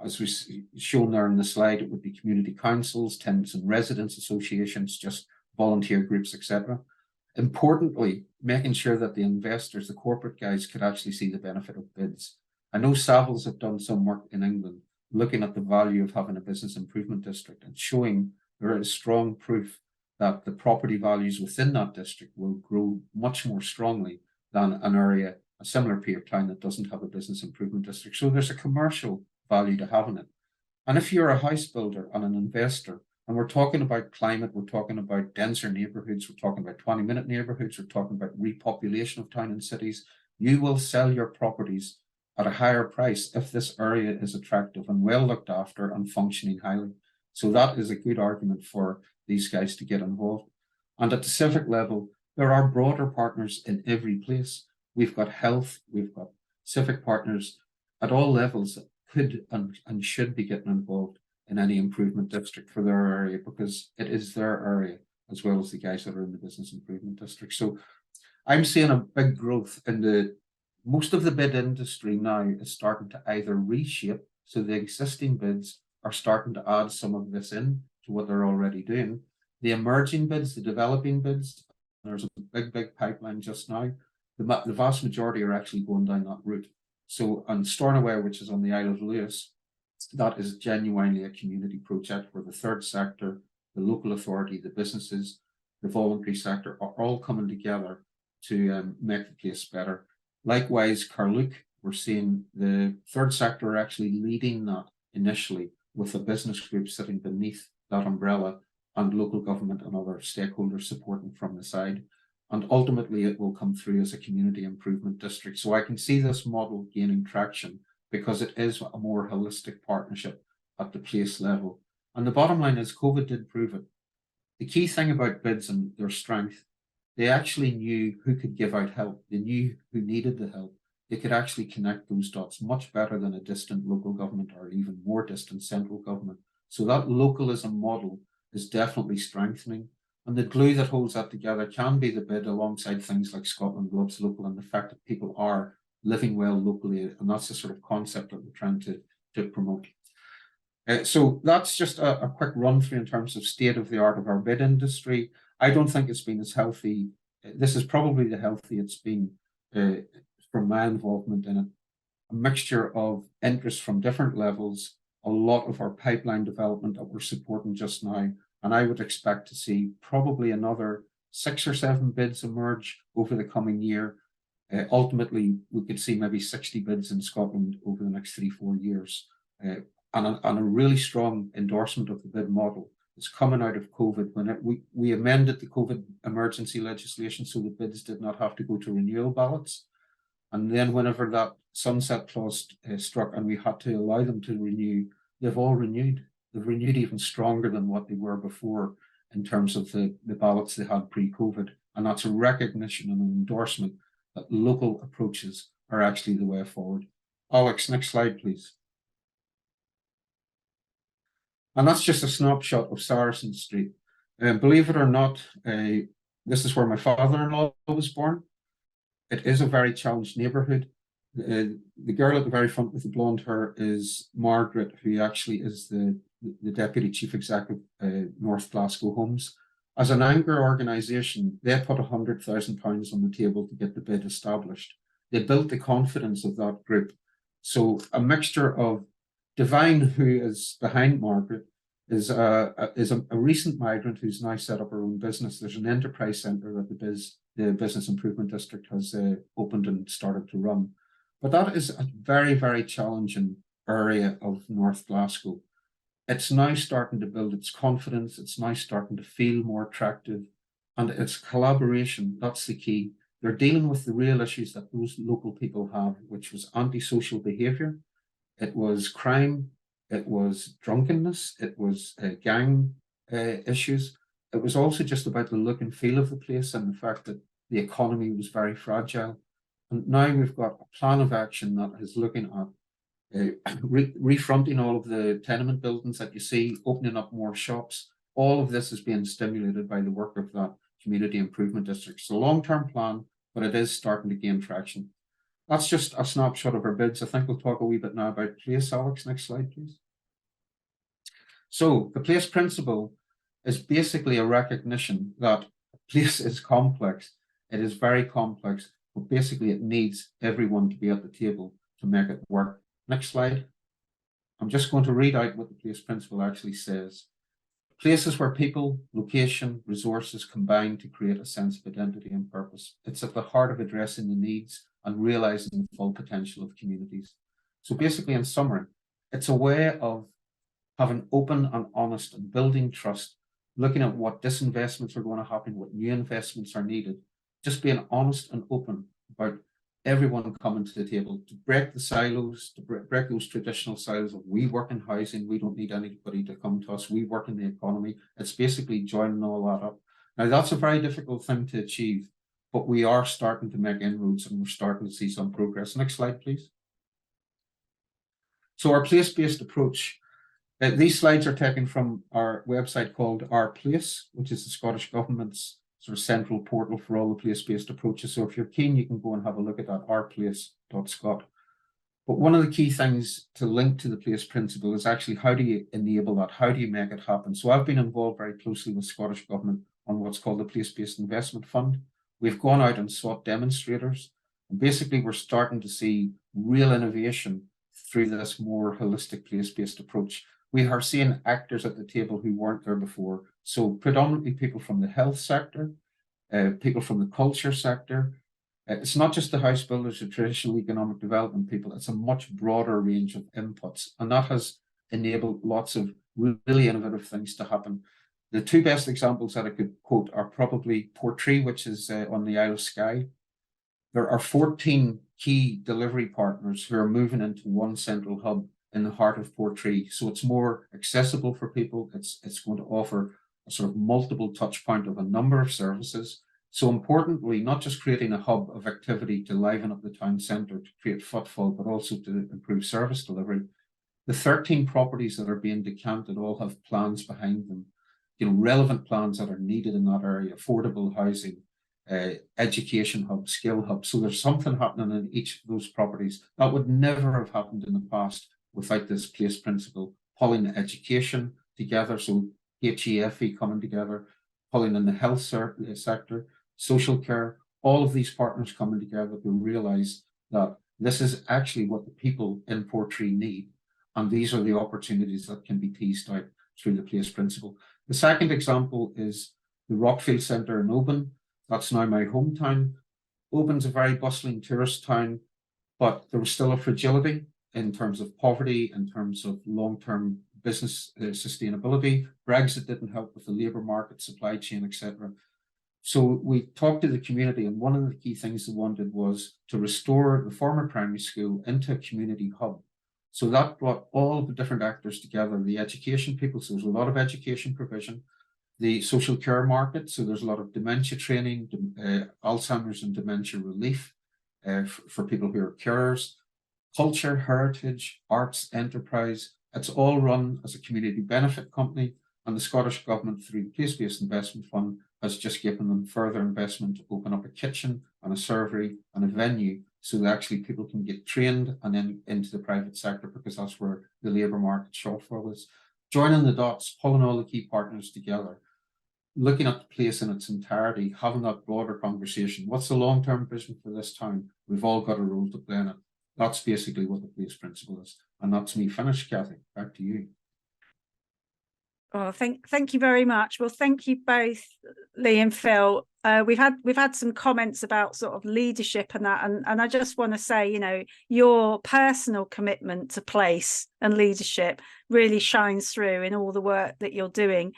S4: As was shown there in the slide, it would be community councils, tenants and residents associations, just volunteer groups, etc. Importantly, making sure that the investors, the corporate guys, could actually see the benefit of bids. I know Savills have done some work in England looking at the value of having a business improvement district and showing there is strong proof that the property values within that district will grow much more strongly than an area, a similar period of time, that doesn't have a business improvement district. So there's a commercial value to having it. And if you're a house builder and an investor, and we're talking about climate, we're talking about denser neighbourhoods, we're talking about 20-minute neighbourhoods, we're talking about repopulation of town and cities, you will sell your properties at a higher price if this area is attractive and well looked after and functioning highly. So that is a good argument for these guys to get involved. And at the civic level, there are broader partners in every place. We've got health, we've got civic partners at all levels that could and should be getting involved in any improvement district for their area, because it is their area, as well as the guys that are in the business improvement district. So I'm seeing a big growth in most of the bid industry now is starting to either reshape, so the existing bids are starting to add some of this in to what they're already doing. The emerging bids, the developing bids, there's a big pipeline just now. The vast majority are actually going down that route. So on Stornoway, which is on the Isle of Lewis, that is genuinely a community project where the third sector, the local authority, the businesses, the voluntary sector are all coming together to make the place better. Likewise, Carluke, we're seeing the third sector are actually leading that initially, with a business group sitting beneath that umbrella and local government and other stakeholders supporting from the side. And ultimately, it will come through as a community improvement district. So I can see this model gaining traction because it is a more holistic partnership at the place level. And the bottom line is COVID did prove it. The key thing about bids and their strength, they actually knew who could give out help. They knew who needed the help. They could actually connect those dots much better than a distant local government or even more distant central government. So that localism model is definitely strengthening. And the glue that holds that together can be the bid alongside things like Scotland Loves Local and the fact that people are living well locally. And that's the sort of concept that we're trying to promote. So that's just a quick run through in terms of state of the art of our bid industry. I don't think it's been as healthy. This is probably the healthy it's been from my involvement in it. A mixture of interest from different levels, a lot of our pipeline development that we're supporting just now. And I would expect to see probably another 6 or 7 bids emerge over the coming year. Ultimately, we could see maybe 60 bids in Scotland over the next 3-4 years. And a really strong endorsement of the bid model is coming out of COVID when we amended the COVID emergency legislation so the bids did not have to go to renewal ballots. And then whenever that sunset clause struck and we had to allow them to renew, they've all renewed. They've renewed even stronger than what they were before in terms of the ballots they had pre-COVID. And that's a recognition and an endorsement that local approaches are actually the way forward. Alex, next slide, please. And that's just a snapshot of Saracen Street. Believe it or not, this is where my father-in-law was born. It is a very challenged neighbourhood. The girl at the very front with the blonde hair is Margaret, who actually is the Deputy Chief Executive North Glasgow Homes. As an anchor organisation, they put £100,000 on the table to get the bid established. They built the confidence of that group. So a mixture of Divine, who is behind Margaret, is a recent migrant who's now set up her own business. There's an enterprise centre that the Business Improvement District has opened and started to run. But that is a very, very challenging area of North Glasgow. It's now starting to build its confidence. It's now starting to feel more attractive, and it's collaboration. That's the key. They're dealing with the real issues that those local people have, which was antisocial behaviour. It was crime. It was drunkenness. It was gang issues. It was also just about the look and feel of the place and the fact that the economy was very fragile. And now we've got a plan of action that is looking at refronting all of the tenement buildings that you see, opening up more shops. All of this is being stimulated by the work of that community improvement district. It's a long-term plan, but it is starting to gain traction. That's just a snapshot of our bids. I think we'll talk a wee bit now about place. Alex, next slide, please. So the place principle is basically a recognition that a place is complex. It is very complex, but basically it needs everyone to be at the table to make it work. Next slide. I'm just going to read out what the place principle actually says. Places where people, location, resources combine to create a sense of identity and purpose. It's at the heart of addressing the needs and realizing the full potential of communities. So basically, in summary, it's a way of having open and honest and building trust, looking at what disinvestments are going to happen, what new investments are needed, just being honest and open about everyone coming to the table to break the silos, to break those traditional silos of we work in housing, we don't need anybody to come to us, we work in the economy. It's basically joining all that up. Now, that's a very difficult thing to achieve, but we are starting to make inroads and we're starting to see some progress. Next slide, please. So our place-based approach, these slides are taken from our website called Our Place, which is the Scottish Government's sort of central portal for all the place-based approaches. So if you're keen, you can go and have a look at that, ourplace.scot. But one of the key things to link to the place principle is actually how do you enable that? How do you make it happen? So I've been involved very closely with Scottish Government on what's called the Place-Based Investment Fund. We've gone out and sought demonstrators. And basically, we're starting to see real innovation through this more holistic place-based approach. We are seeing actors at the table who weren't there before. So predominantly people from the health sector, people from the culture sector. It's not just the house builders or traditional economic development people. It's a much broader range of inputs. And that has enabled lots of really innovative things to happen. The two best examples that I could quote are probably Portree, which is on the Isle of Skye. There are 14 key delivery partners who are moving into one central hub in the heart of Portree. So it's more accessible for people. It's going to offer a sort of multiple touch point of a number of services. So importantly, not just creating a hub of activity to liven up the town centre to create footfall, but also to improve service delivery. The 13 properties that are being decanted all have plans behind them, relevant plans that are needed in that area, affordable housing, education hub, skill hub. So there's something happening in each of those properties that would never have happened in the past without this place principle, pulling education together, so HEFE coming together, pulling in the health sector, social care, all of these partners coming together to realise that this is actually what the people in Portree need, and these are the opportunities that can be teased out through the place principle. The second example is the Rockfield Centre in Oban. That's now my hometown. Oban's a very bustling tourist town, but there was still a fragility in terms of poverty, in terms of long-term business sustainability. Brexit didn't help with the labour market, supply chain, etc. So we talked to the community, and one of the key things they wanted was to restore the former primary school into a community hub. So that brought all of the different actors together, the education people, so there's a lot of education provision, the social care market, so there's a lot of dementia training, Alzheimer's and dementia relief for people who are carers, culture, heritage, arts, enterprise. It's all run as a community benefit company, and the Scottish Government, through the Place-Based Investment Fund, has just given them further investment to open up a kitchen and a servery and a venue so that actually people can get trained and then into the private sector, because that's where the labour market shortfall is. Joining the dots, pulling all the key partners together, looking at the place in its entirety, having that broader conversation. What's the long-term vision for this town? We've all got a role to play in it. That's basically what the place principle is. And that's me finished, Cathy. Back to you.
S2: Oh, thank you very much. Well, thank you both, Leigh and Phil. we've had some comments about sort of leadership and that, and I just want to say, you know, your personal commitment to place and leadership really shines through in all the work that you're doing.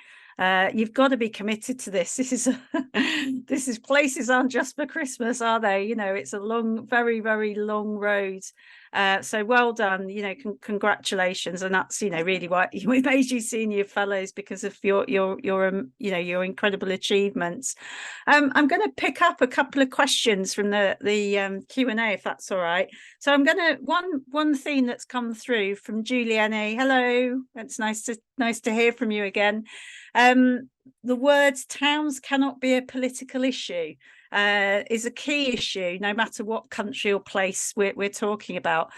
S2: You've got to be committed to this. This is places aren't just for Christmas, are they? You know, it's a long, very, very long road. So well done, you know, congratulations. And that's, you know, really why we made you senior fellows, because of your you know, your incredible achievements. I'm going to pick up a couple of questions from the Q&A, if that's all right. So I'm going to one theme that's come through from Julianne. Hello, it's nice to hear from you again. The words "towns cannot be a political issue" is a key issue, no matter what country or place we're talking about.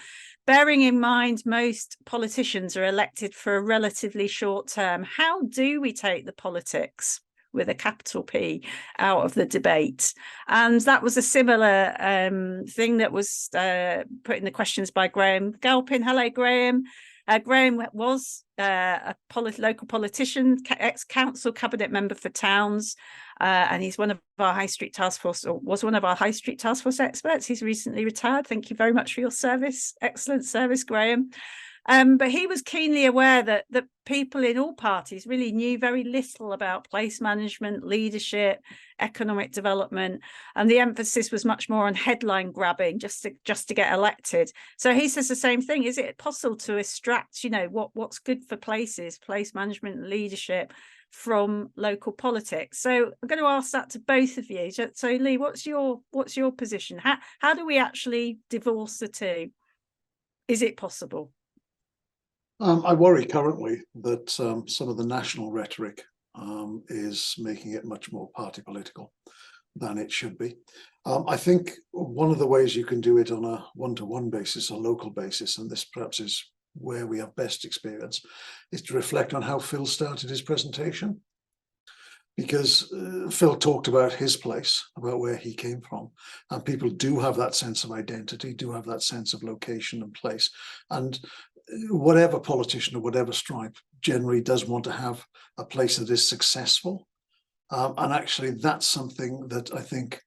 S2: Bearing in mind most politicians are elected for a relatively short term, how do we take the politics, with a capital P, out of the debate? And that was a similar thing that was put in the questions by Graham Galpin. Hello, Graham. Graham was a local politician, ex-council cabinet member for towns, and he's one of our High Street Task Force, or was one of our High Street Task Force experts. He's recently retired. Thank you very much for your service. Excellent service, Graham. But he was keenly aware that people in all parties really knew very little about place management, leadership, economic development, and the emphasis was much more on headline grabbing just to get elected. So he says the same thing. Is it possible to extract, you know, what's good for places, place management and leadership, from local politics? So I'm going to ask that to both of you. So Leigh, what's your position? How do we actually divorce the two? Is it possible?
S3: I worry currently that some of the national rhetoric is making it much more party political than it should be. I think one of the ways you can do it on a one-to-one basis, a local basis, and this perhaps is where we have best experience, is to reflect on how Phil started his presentation. Because Phil talked about his place, about where he came from, and people do have that sense of identity, do have that sense of location and place. And whatever politician or whatever stripe generally does want to have a place that is successful. And actually that's something that I think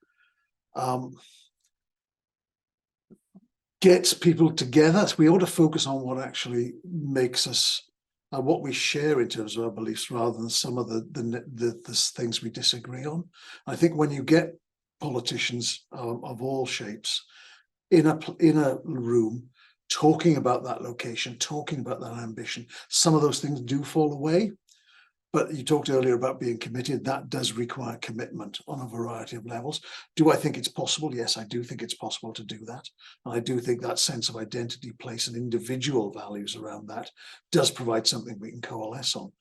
S3: gets people together. So we ought to focus on what actually makes us, what we share in terms of our beliefs, rather than some of the things we disagree on. I think when you get politicians of all shapes in a room talking about that location, talking about that ambition, some of those things do fall away. But you talked earlier about being committed. That does require commitment on a variety of levels. Do I think it's possible? Yes, I do think it's possible to do that. And I do think that sense of identity, place, and individual values around that does provide something we can coalesce on.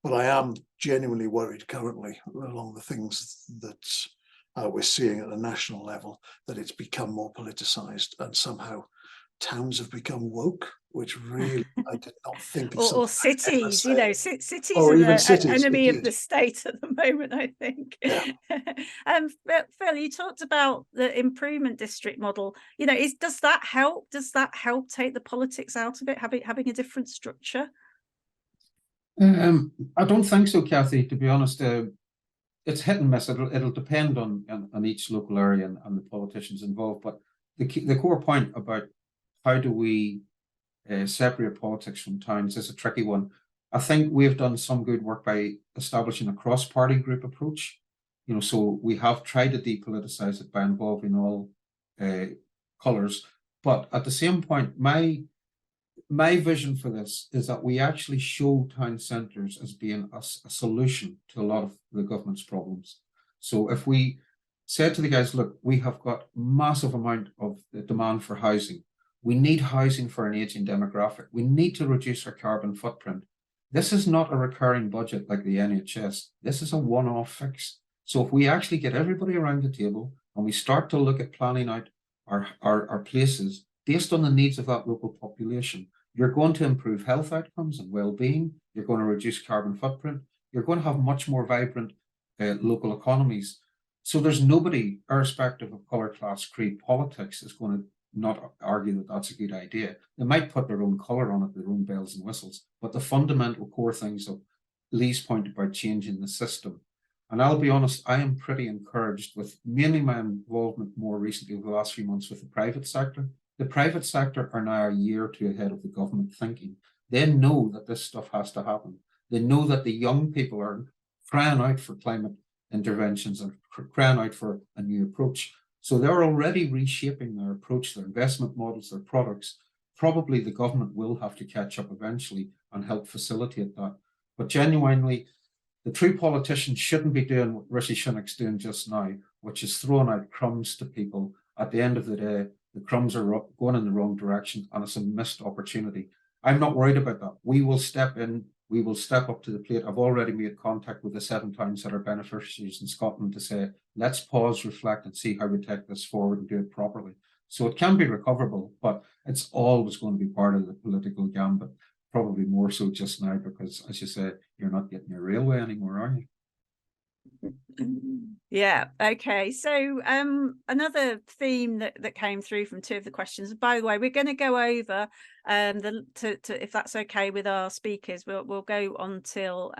S3: But I am genuinely worried currently along the things that we're seeing at a national level, that it's become more politicized and somehow towns have become woke, which really I did not think.
S2: Or cities, you know, cities
S3: or
S2: are
S3: even
S2: the enemy of the state at the moment, I think.
S3: Yeah.
S2: Phil, you talked about the improvement district model. You know, does that help? Does that help take the politics out of it, having a different structure?
S4: I don't think so, Cathy, to be honest. It's hit and miss. It'll depend on each local area and the politicians involved. But the core point about how do we separate politics from towns is a tricky one. I think we've done some good work by establishing a cross-party group approach. You know, so we have tried to depoliticize it by involving all colours. But at the same point, my vision for this is that we actually show town centres as being a solution to a lot of the government's problems. So if we said to the guys, look, we have got massive amount of demand for housing. We need housing for an aging demographic. We need to reduce our carbon footprint. This is not a recurring budget like the NHS. This is a one-off fix. So if we actually get everybody around the table and we start to look at planning out our places based on the needs of that local population, you're going to improve health outcomes and well-being. You're going to reduce carbon footprint. You're going to have much more vibrant local economies. So there's nobody, irrespective of colour, class, creed, politics, is going to not argue that that's a good idea. They might put their own colour on it, their own bells and whistles, but the fundamental core things of Leigh's point about changing the system And I'll be honest, I am pretty encouraged with mainly my involvement more recently over the last few months with the private sector. The private sector are now a year or two ahead of the government thinking. They know that this stuff has to happen. They know that the young people are crying out for climate interventions and crying out for a new approach. So they're already reshaping their approach, their investment models, their products. Probably the government will have to catch up eventually and help facilitate that. But genuinely, the true politician shouldn't be doing what Rishi Sunak's doing just now, which is throwing out crumbs to people. At the end of the day, the crumbs are going in the wrong direction, and it's a missed opportunity. I'm not worried about that. We will step in. We will step up to the plate. I've already made contact with the 7 towns that are beneficiaries in Scotland to say, let's pause, reflect, and see how we take this forward and do it properly. So it can be recoverable, but it's always going to be part of the political gambit. Probably more so just now because, as you said, you're not getting your railway anymore, are you?
S2: Yeah, okay. So another theme that came through from 2 of the questions. By the way, we're going to go over if that's okay with our speakers, we'll go on till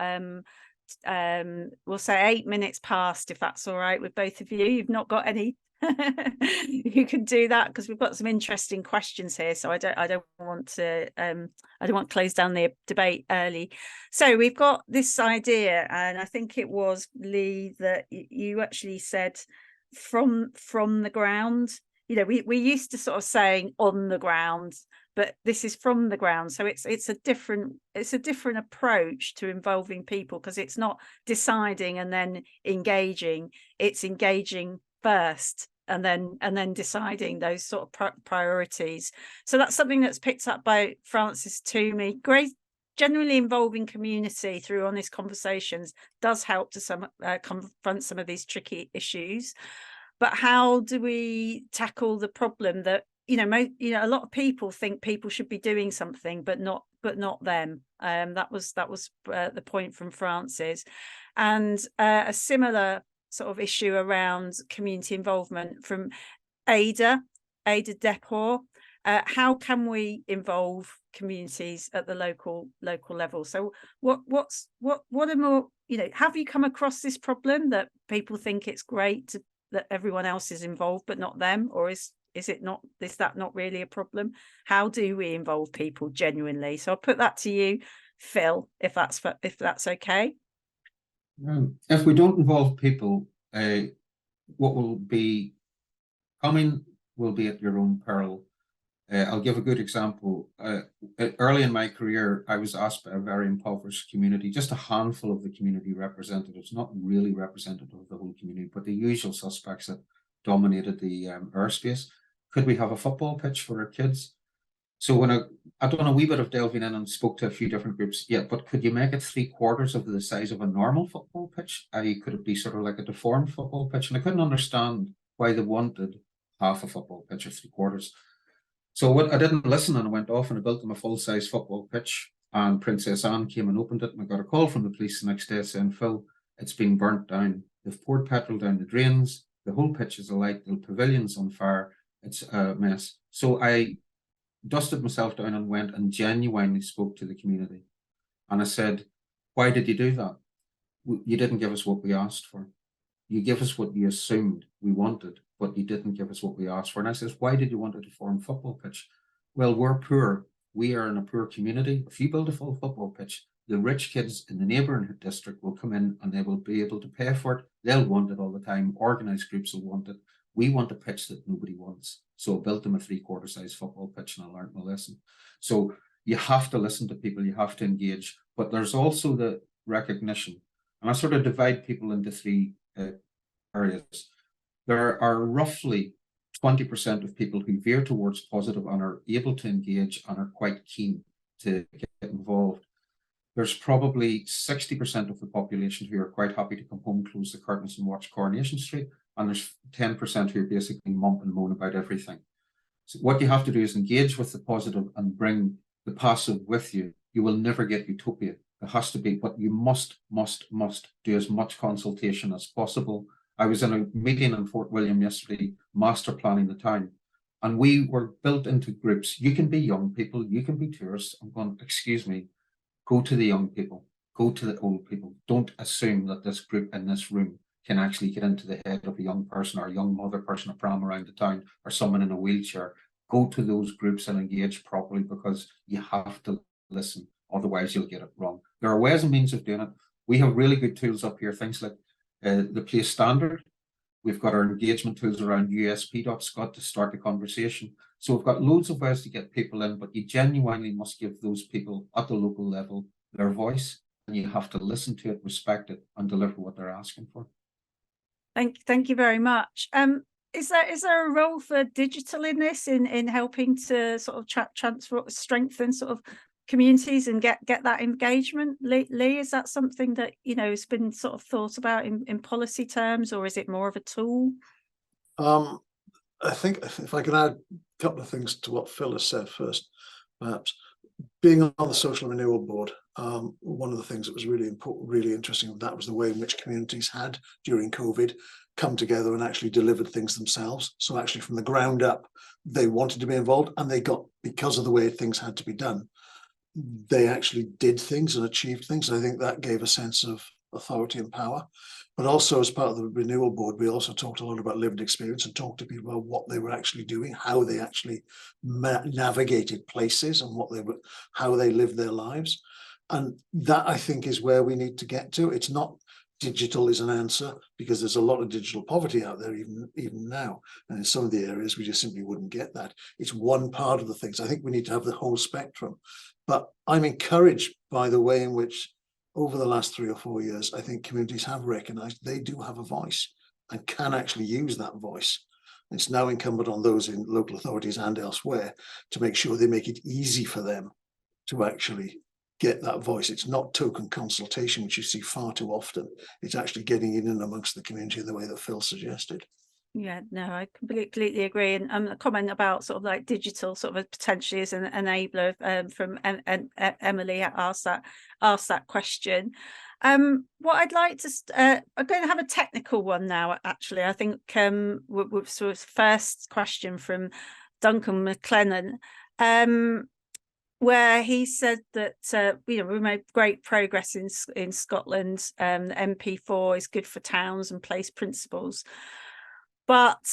S2: we'll say 8 minutes past, if that's all right with both of you. You've not got any you can do that because we've got some interesting questions here, so I don't want to close down the debate early. So we've got this idea, and I think it was Leigh that you actually said from the ground. You know, we used to sort of saying on the ground, but this is from the ground, so it's a different approach to involving people, because it's not deciding and then engaging, it's engaging first and then deciding those sort of priorities. So that's something that's picked up by Francis Toomey. Great, generally involving community through honest conversations does help to confront some of these tricky issues. But how do we tackle the problem that a lot of people think people should be doing something, but not them? That was the point from Francis, and a similar sort of issue around community involvement from Ada Depor. How can we involve communities at the local level? So what are more, have you come across this problem that people think it's great that everyone else is involved but not them, or is that not really a problem? How do we involve people genuinely? So I'll put that to you, Phil, if that's okay.
S4: If we don't involve people, what will be coming will be at your own peril. I'll give a good example. Early in my career, I was asked by a very impoverished community, just a handful of the community representatives, not really representative of the whole community, but the usual suspects that dominated the airspace. Could we have a football pitch for our kids? So when I've done a wee bit of delving in and spoke to a few different groups, yeah, but could you make it 3/4 of the size of a normal football pitch? Could it be sort of like a deformed football pitch? And I couldn't understand why they wanted half a football pitch or 3/4. So I didn't listen, and I went off and I built them a full-size football pitch. And Princess Anne came and opened it, and I got a call from the police the next day saying, Phil, it's been burnt down. They've poured petrol down the drains. The whole pitch is alight. The pavilion's on fire. It's a mess. So I dusted myself down and went and genuinely spoke to the community. And I said, why did you do that? You didn't give us what we asked for. You gave us what you assumed we wanted, but you didn't give us what we asked for. And I says, why did you want a deformed football pitch? Well, we're poor. We are in a poor community. If you build a full football pitch, the rich kids in the neighbouring district will come in and they will be able to pay for it. They'll want it all the time. Organised groups will want it. We want a pitch that nobody wants. So I built them a 3/4 size football pitch, and I learned my lesson. So you have to listen to people, you have to engage, but there's also the recognition. And I sort of divide people into 3 areas. There are roughly 20% of people who veer towards positive and are able to engage and are quite keen to get involved. There's probably 60% of the population who are quite happy to come home, close the curtains and watch Coronation Street. And there's 10% who are basically mump and moan about everything. So what you have to do is engage with the positive and bring the passive with you. You will never get utopia. There has to be, but you must do as much consultation as possible. I was in a meeting in Fort William yesterday, master planning the town, and we were built into groups. You can be young people, you can be tourists. I'm going, excuse me, go to the young people, Go to the old people. Don't assume that this group in this room can actually get into the head of a young person or a young mother pushing a pram around the town or someone in a wheelchair. Go to those groups and engage properly, because you have to listen. Otherwise, you'll get it wrong. There are ways and means of doing it. We have really good tools up here, things like the place standard. We've got our engagement tools around USP.Scot to start the conversation. So we've got loads of ways to get people in, but you genuinely must give those people at the local level their voice, and you have to listen to it, respect it, and deliver what they're asking for.
S2: Thank you very much. Is there a role for digital in this, in helping to sort of strengthen sort of communities and get that engagement? Leigh, is that something that, you know, has been sort of thought about in policy terms, or is it more of a tool?
S3: I think if I can add a couple of things to what Phil has said first, perhaps. Being on the Social Renewal Board, one of the things that was really important, really interesting, that was the way in which communities had, during COVID, come together and actually delivered things themselves. So actually from the ground up, they wanted to be involved, and they got, because of the way things had to be done, they actually did things and achieved things. And I think that gave a sense of authority and power. But also, as part of the Renewal Board, we also talked a lot about lived experience and talked to people about what they were actually doing, how they actually navigated places, and how they lived their lives. And that, I think, is where we need to get to. It's not digital is an answer, because there's a lot of digital poverty out there even now, and in some of the areas we just simply wouldn't get that. It's one part of the things. I think we need to have the whole spectrum. But I'm encouraged by the way in which, over the last 3 or 4 years, I think communities have recognised they do have a voice and can actually use that voice. It's now incumbent on those in local authorities and elsewhere to make sure they make it easy for them to actually get that voice. It's not token consultation, which you see far too often. It's actually getting in and amongst the community in the way that Phil suggested.
S2: Yeah, no, I completely agree. And a comment about sort of like digital sort of potentially as an enabler from Emily asked that question. What I'd like to I'm going to have a technical one now. Actually, I think with sort of first question from Duncan McLennan, where he said that you know, we made great progress in Scotland. MP4 is good for towns and place principles, but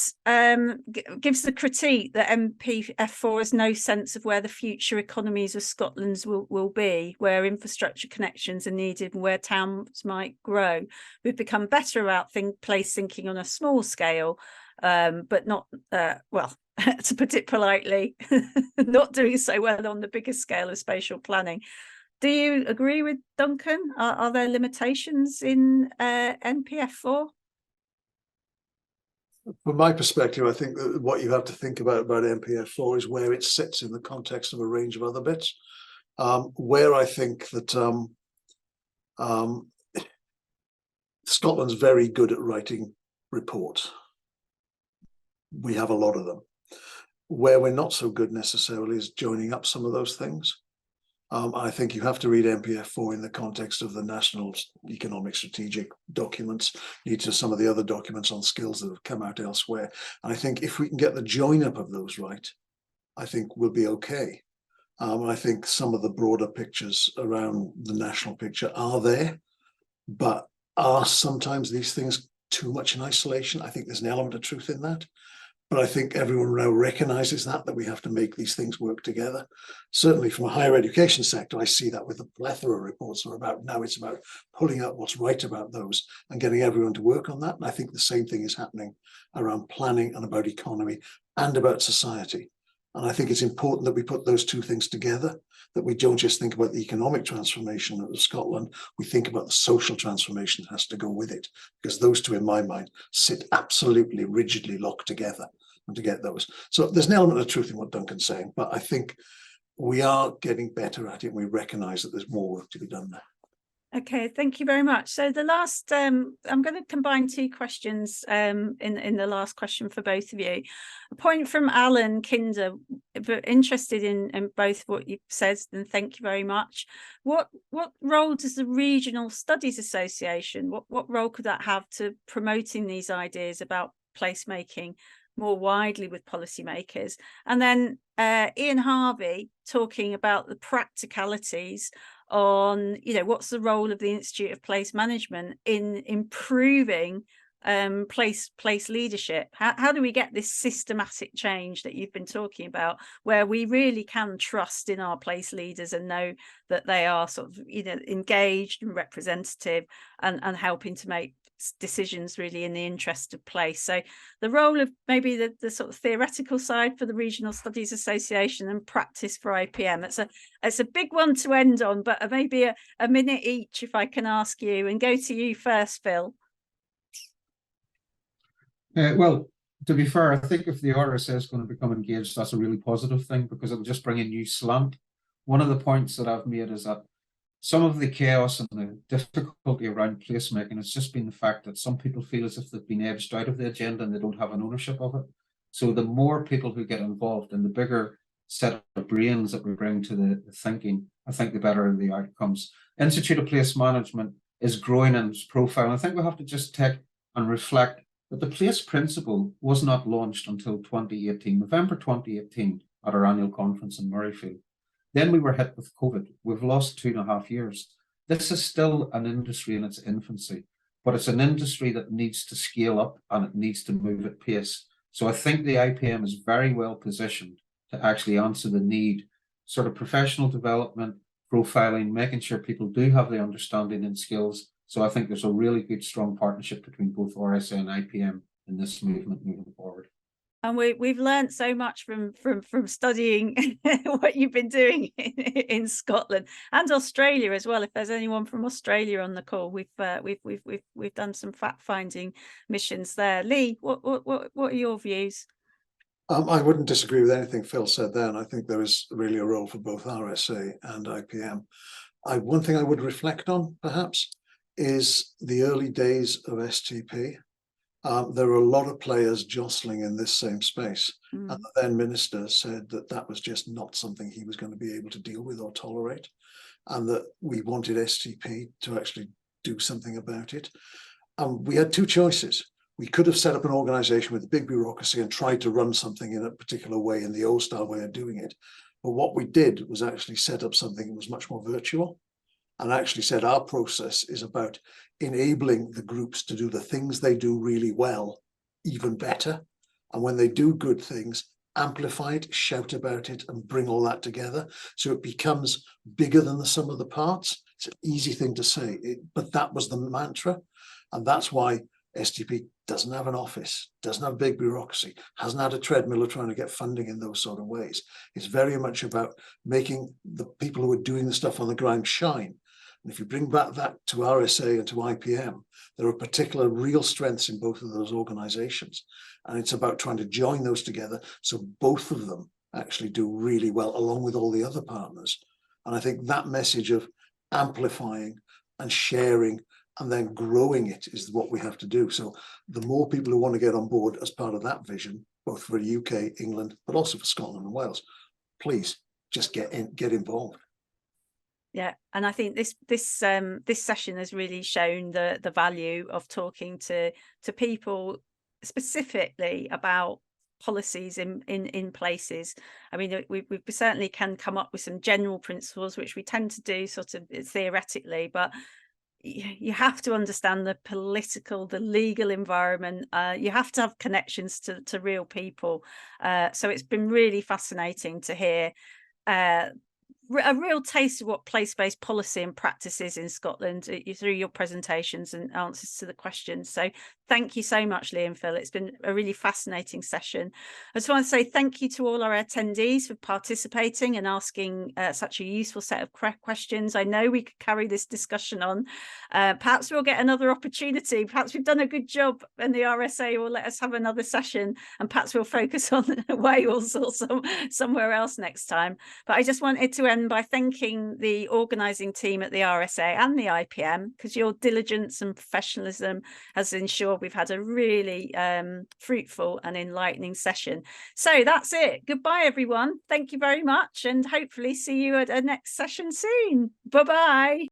S2: gives the critique that MPF4 has no sense of where the future economies of Scotland will be, where infrastructure connections are needed and where towns might grow. We've become better about place thinking on a small scale, but not, well, to put it politely, not doing so well on the biggest scale of spatial planning. Do you agree with Duncan? Are there limitations in NPF4?
S3: From my perspective, I think that what you have to think about NPF4 is where it sits in the context of a range of other bits. Where I think that Scotland's very good at writing reports. We have a lot of them. Where we're not so good necessarily is joining up some of those things. I think you have to read NPF4 in the context of the national economic strategic documents, lead to some of the other documents on skills that have come out elsewhere. And I think if we can get the join up of those right, I think we'll be okay. I think some of the broader pictures around the national picture are there, but are sometimes these things too much in isolation? I think there's an element of truth in that. But I think everyone now recognises that we have to make these things work together. Certainly from a higher education sector, I see that with the plethora of reports are about now. It's about pulling out what's right about those and getting everyone to work on that. And I think the same thing is happening around planning and about economy and about society. And I think it's important that we put those two things together, that we don't just think about the economic transformation of Scotland, we think about the social transformation that has to go with it, because those two, in my mind, sit absolutely rigidly locked together, and to get those. So there's an element of truth in what Duncan's saying, but I think we are getting better at it. We recognise that there's more work to be done there.
S2: Okay, thank you very much. So the last, I'm going to combine two questions in the last question for both of you. A point from Alan Kinder, but interested in both what you've said, and thank you very much. What role does the Regional Studies Association, what role could that have to promoting these ideas about placemaking more widely with policymakers? And then Ian Harvey talking about the practicalities on, you know, what's the role of the Institute of Place Management in improving place leadership. How do we get this systematic change that you've been talking about, where we really can trust in our place leaders and know that they are sort of, you know, engaged and representative and helping to make decisions really in the interest of place. So the role of maybe the sort of theoretical side for the Regional Studies Association and practice for IPM. It's a big one to end on, but maybe a minute each, if I can ask you, and go to you first, Phil.
S4: Well, to be fair, I think if the RSA is going to become engaged, that's a really positive thing, because it'll just bring a new slant. One of the points that I've made is that some of the chaos and the difficulty around placemaking has just been the fact that some people feel as if they've been edged out of the agenda and they don't have an ownership of it. So the more people who get involved and the bigger set of brains that we bring to the thinking, I think the better the outcomes. Institute of Place Management is growing in its profile. I think we have to just take and reflect that the place principle was not launched until 2018, November 2018, at our annual conference in Murrayfield. Then we were hit with COVID. We've lost 2.5 years. This is still an industry in its infancy, but it's an industry that needs to scale up and it needs to move at pace. So I think the IPM is very well positioned to actually answer the need, sort of professional development, profiling, making sure people do have the understanding and skills. So I think there's a really good, strong partnership between both RSA and IPM in this movement moving forward.
S2: And we've learned so much from studying what you've been doing in Scotland and Australia as well. If there's anyone from Australia on the call, we've done some fact-finding missions there. Leigh, what are your views?
S3: I wouldn't disagree with anything Phil said there, and I think there is really a role for both RSA and IPM. One thing I would reflect on, perhaps, is the early days of STP. There were a lot of players jostling in this same space. And the then minister said that that was just not something he was going to be able to deal with or tolerate, and that we wanted STP to actually do something about it. We had two choices. We could have set up an organization with a big bureaucracy and tried to run something in a particular way, in the old style way of doing it. But what we did was actually set up something that was much more virtual, and actually said our process is about enabling the groups to do the things they do really well even better. And when they do good things, amplify it, shout about it, and bring all that together. So it becomes bigger than the sum of the parts. It's an easy thing to say, but that was the mantra. And that's why STP doesn't have an office, doesn't have big bureaucracy, hasn't had a treadmill of trying to get funding in those sort of ways. It's very much about making the people who are doing the stuff on the ground shine. And if you bring back that to RSA and to IPM, there are particular real strengths in both of those organizations. And it's about trying to join those together so both of them actually do really well, along with all the other partners. And I think that message of amplifying and sharing and then growing it is what we have to do. So the more people who want to get on board as part of that vision, both for UK, England, but also for Scotland and Wales, please just get involved.
S2: Yeah, and I think this session has really shown the value of talking to people specifically about policies in places. I mean, we certainly can come up with some general principles, which we tend to do sort of theoretically, but you have to understand the political, the legal environment. You have to have connections to real people. So it's been really fascinating to hear a real taste of what place-based policy and practice is in Scotland through your presentations and answers to the questions. So thank you so much, Leigh and Phil. It's been a really fascinating session. I just want to say thank you to all our attendees for participating and asking such a useful set of questions. I know we could carry this discussion on. Perhaps we'll get another opportunity. Perhaps we've done a good job and the RSA will let us have another session, and perhaps we'll focus on Wales or somewhere else next time. But I just wanted to end by thanking the organising team at the RSA and the IPM, because your diligence and professionalism has ensured we've had a really fruitful and enlightening session. So that's it. Goodbye, everyone. Thank you very much, and hopefully see you at a next session soon. Bye-bye.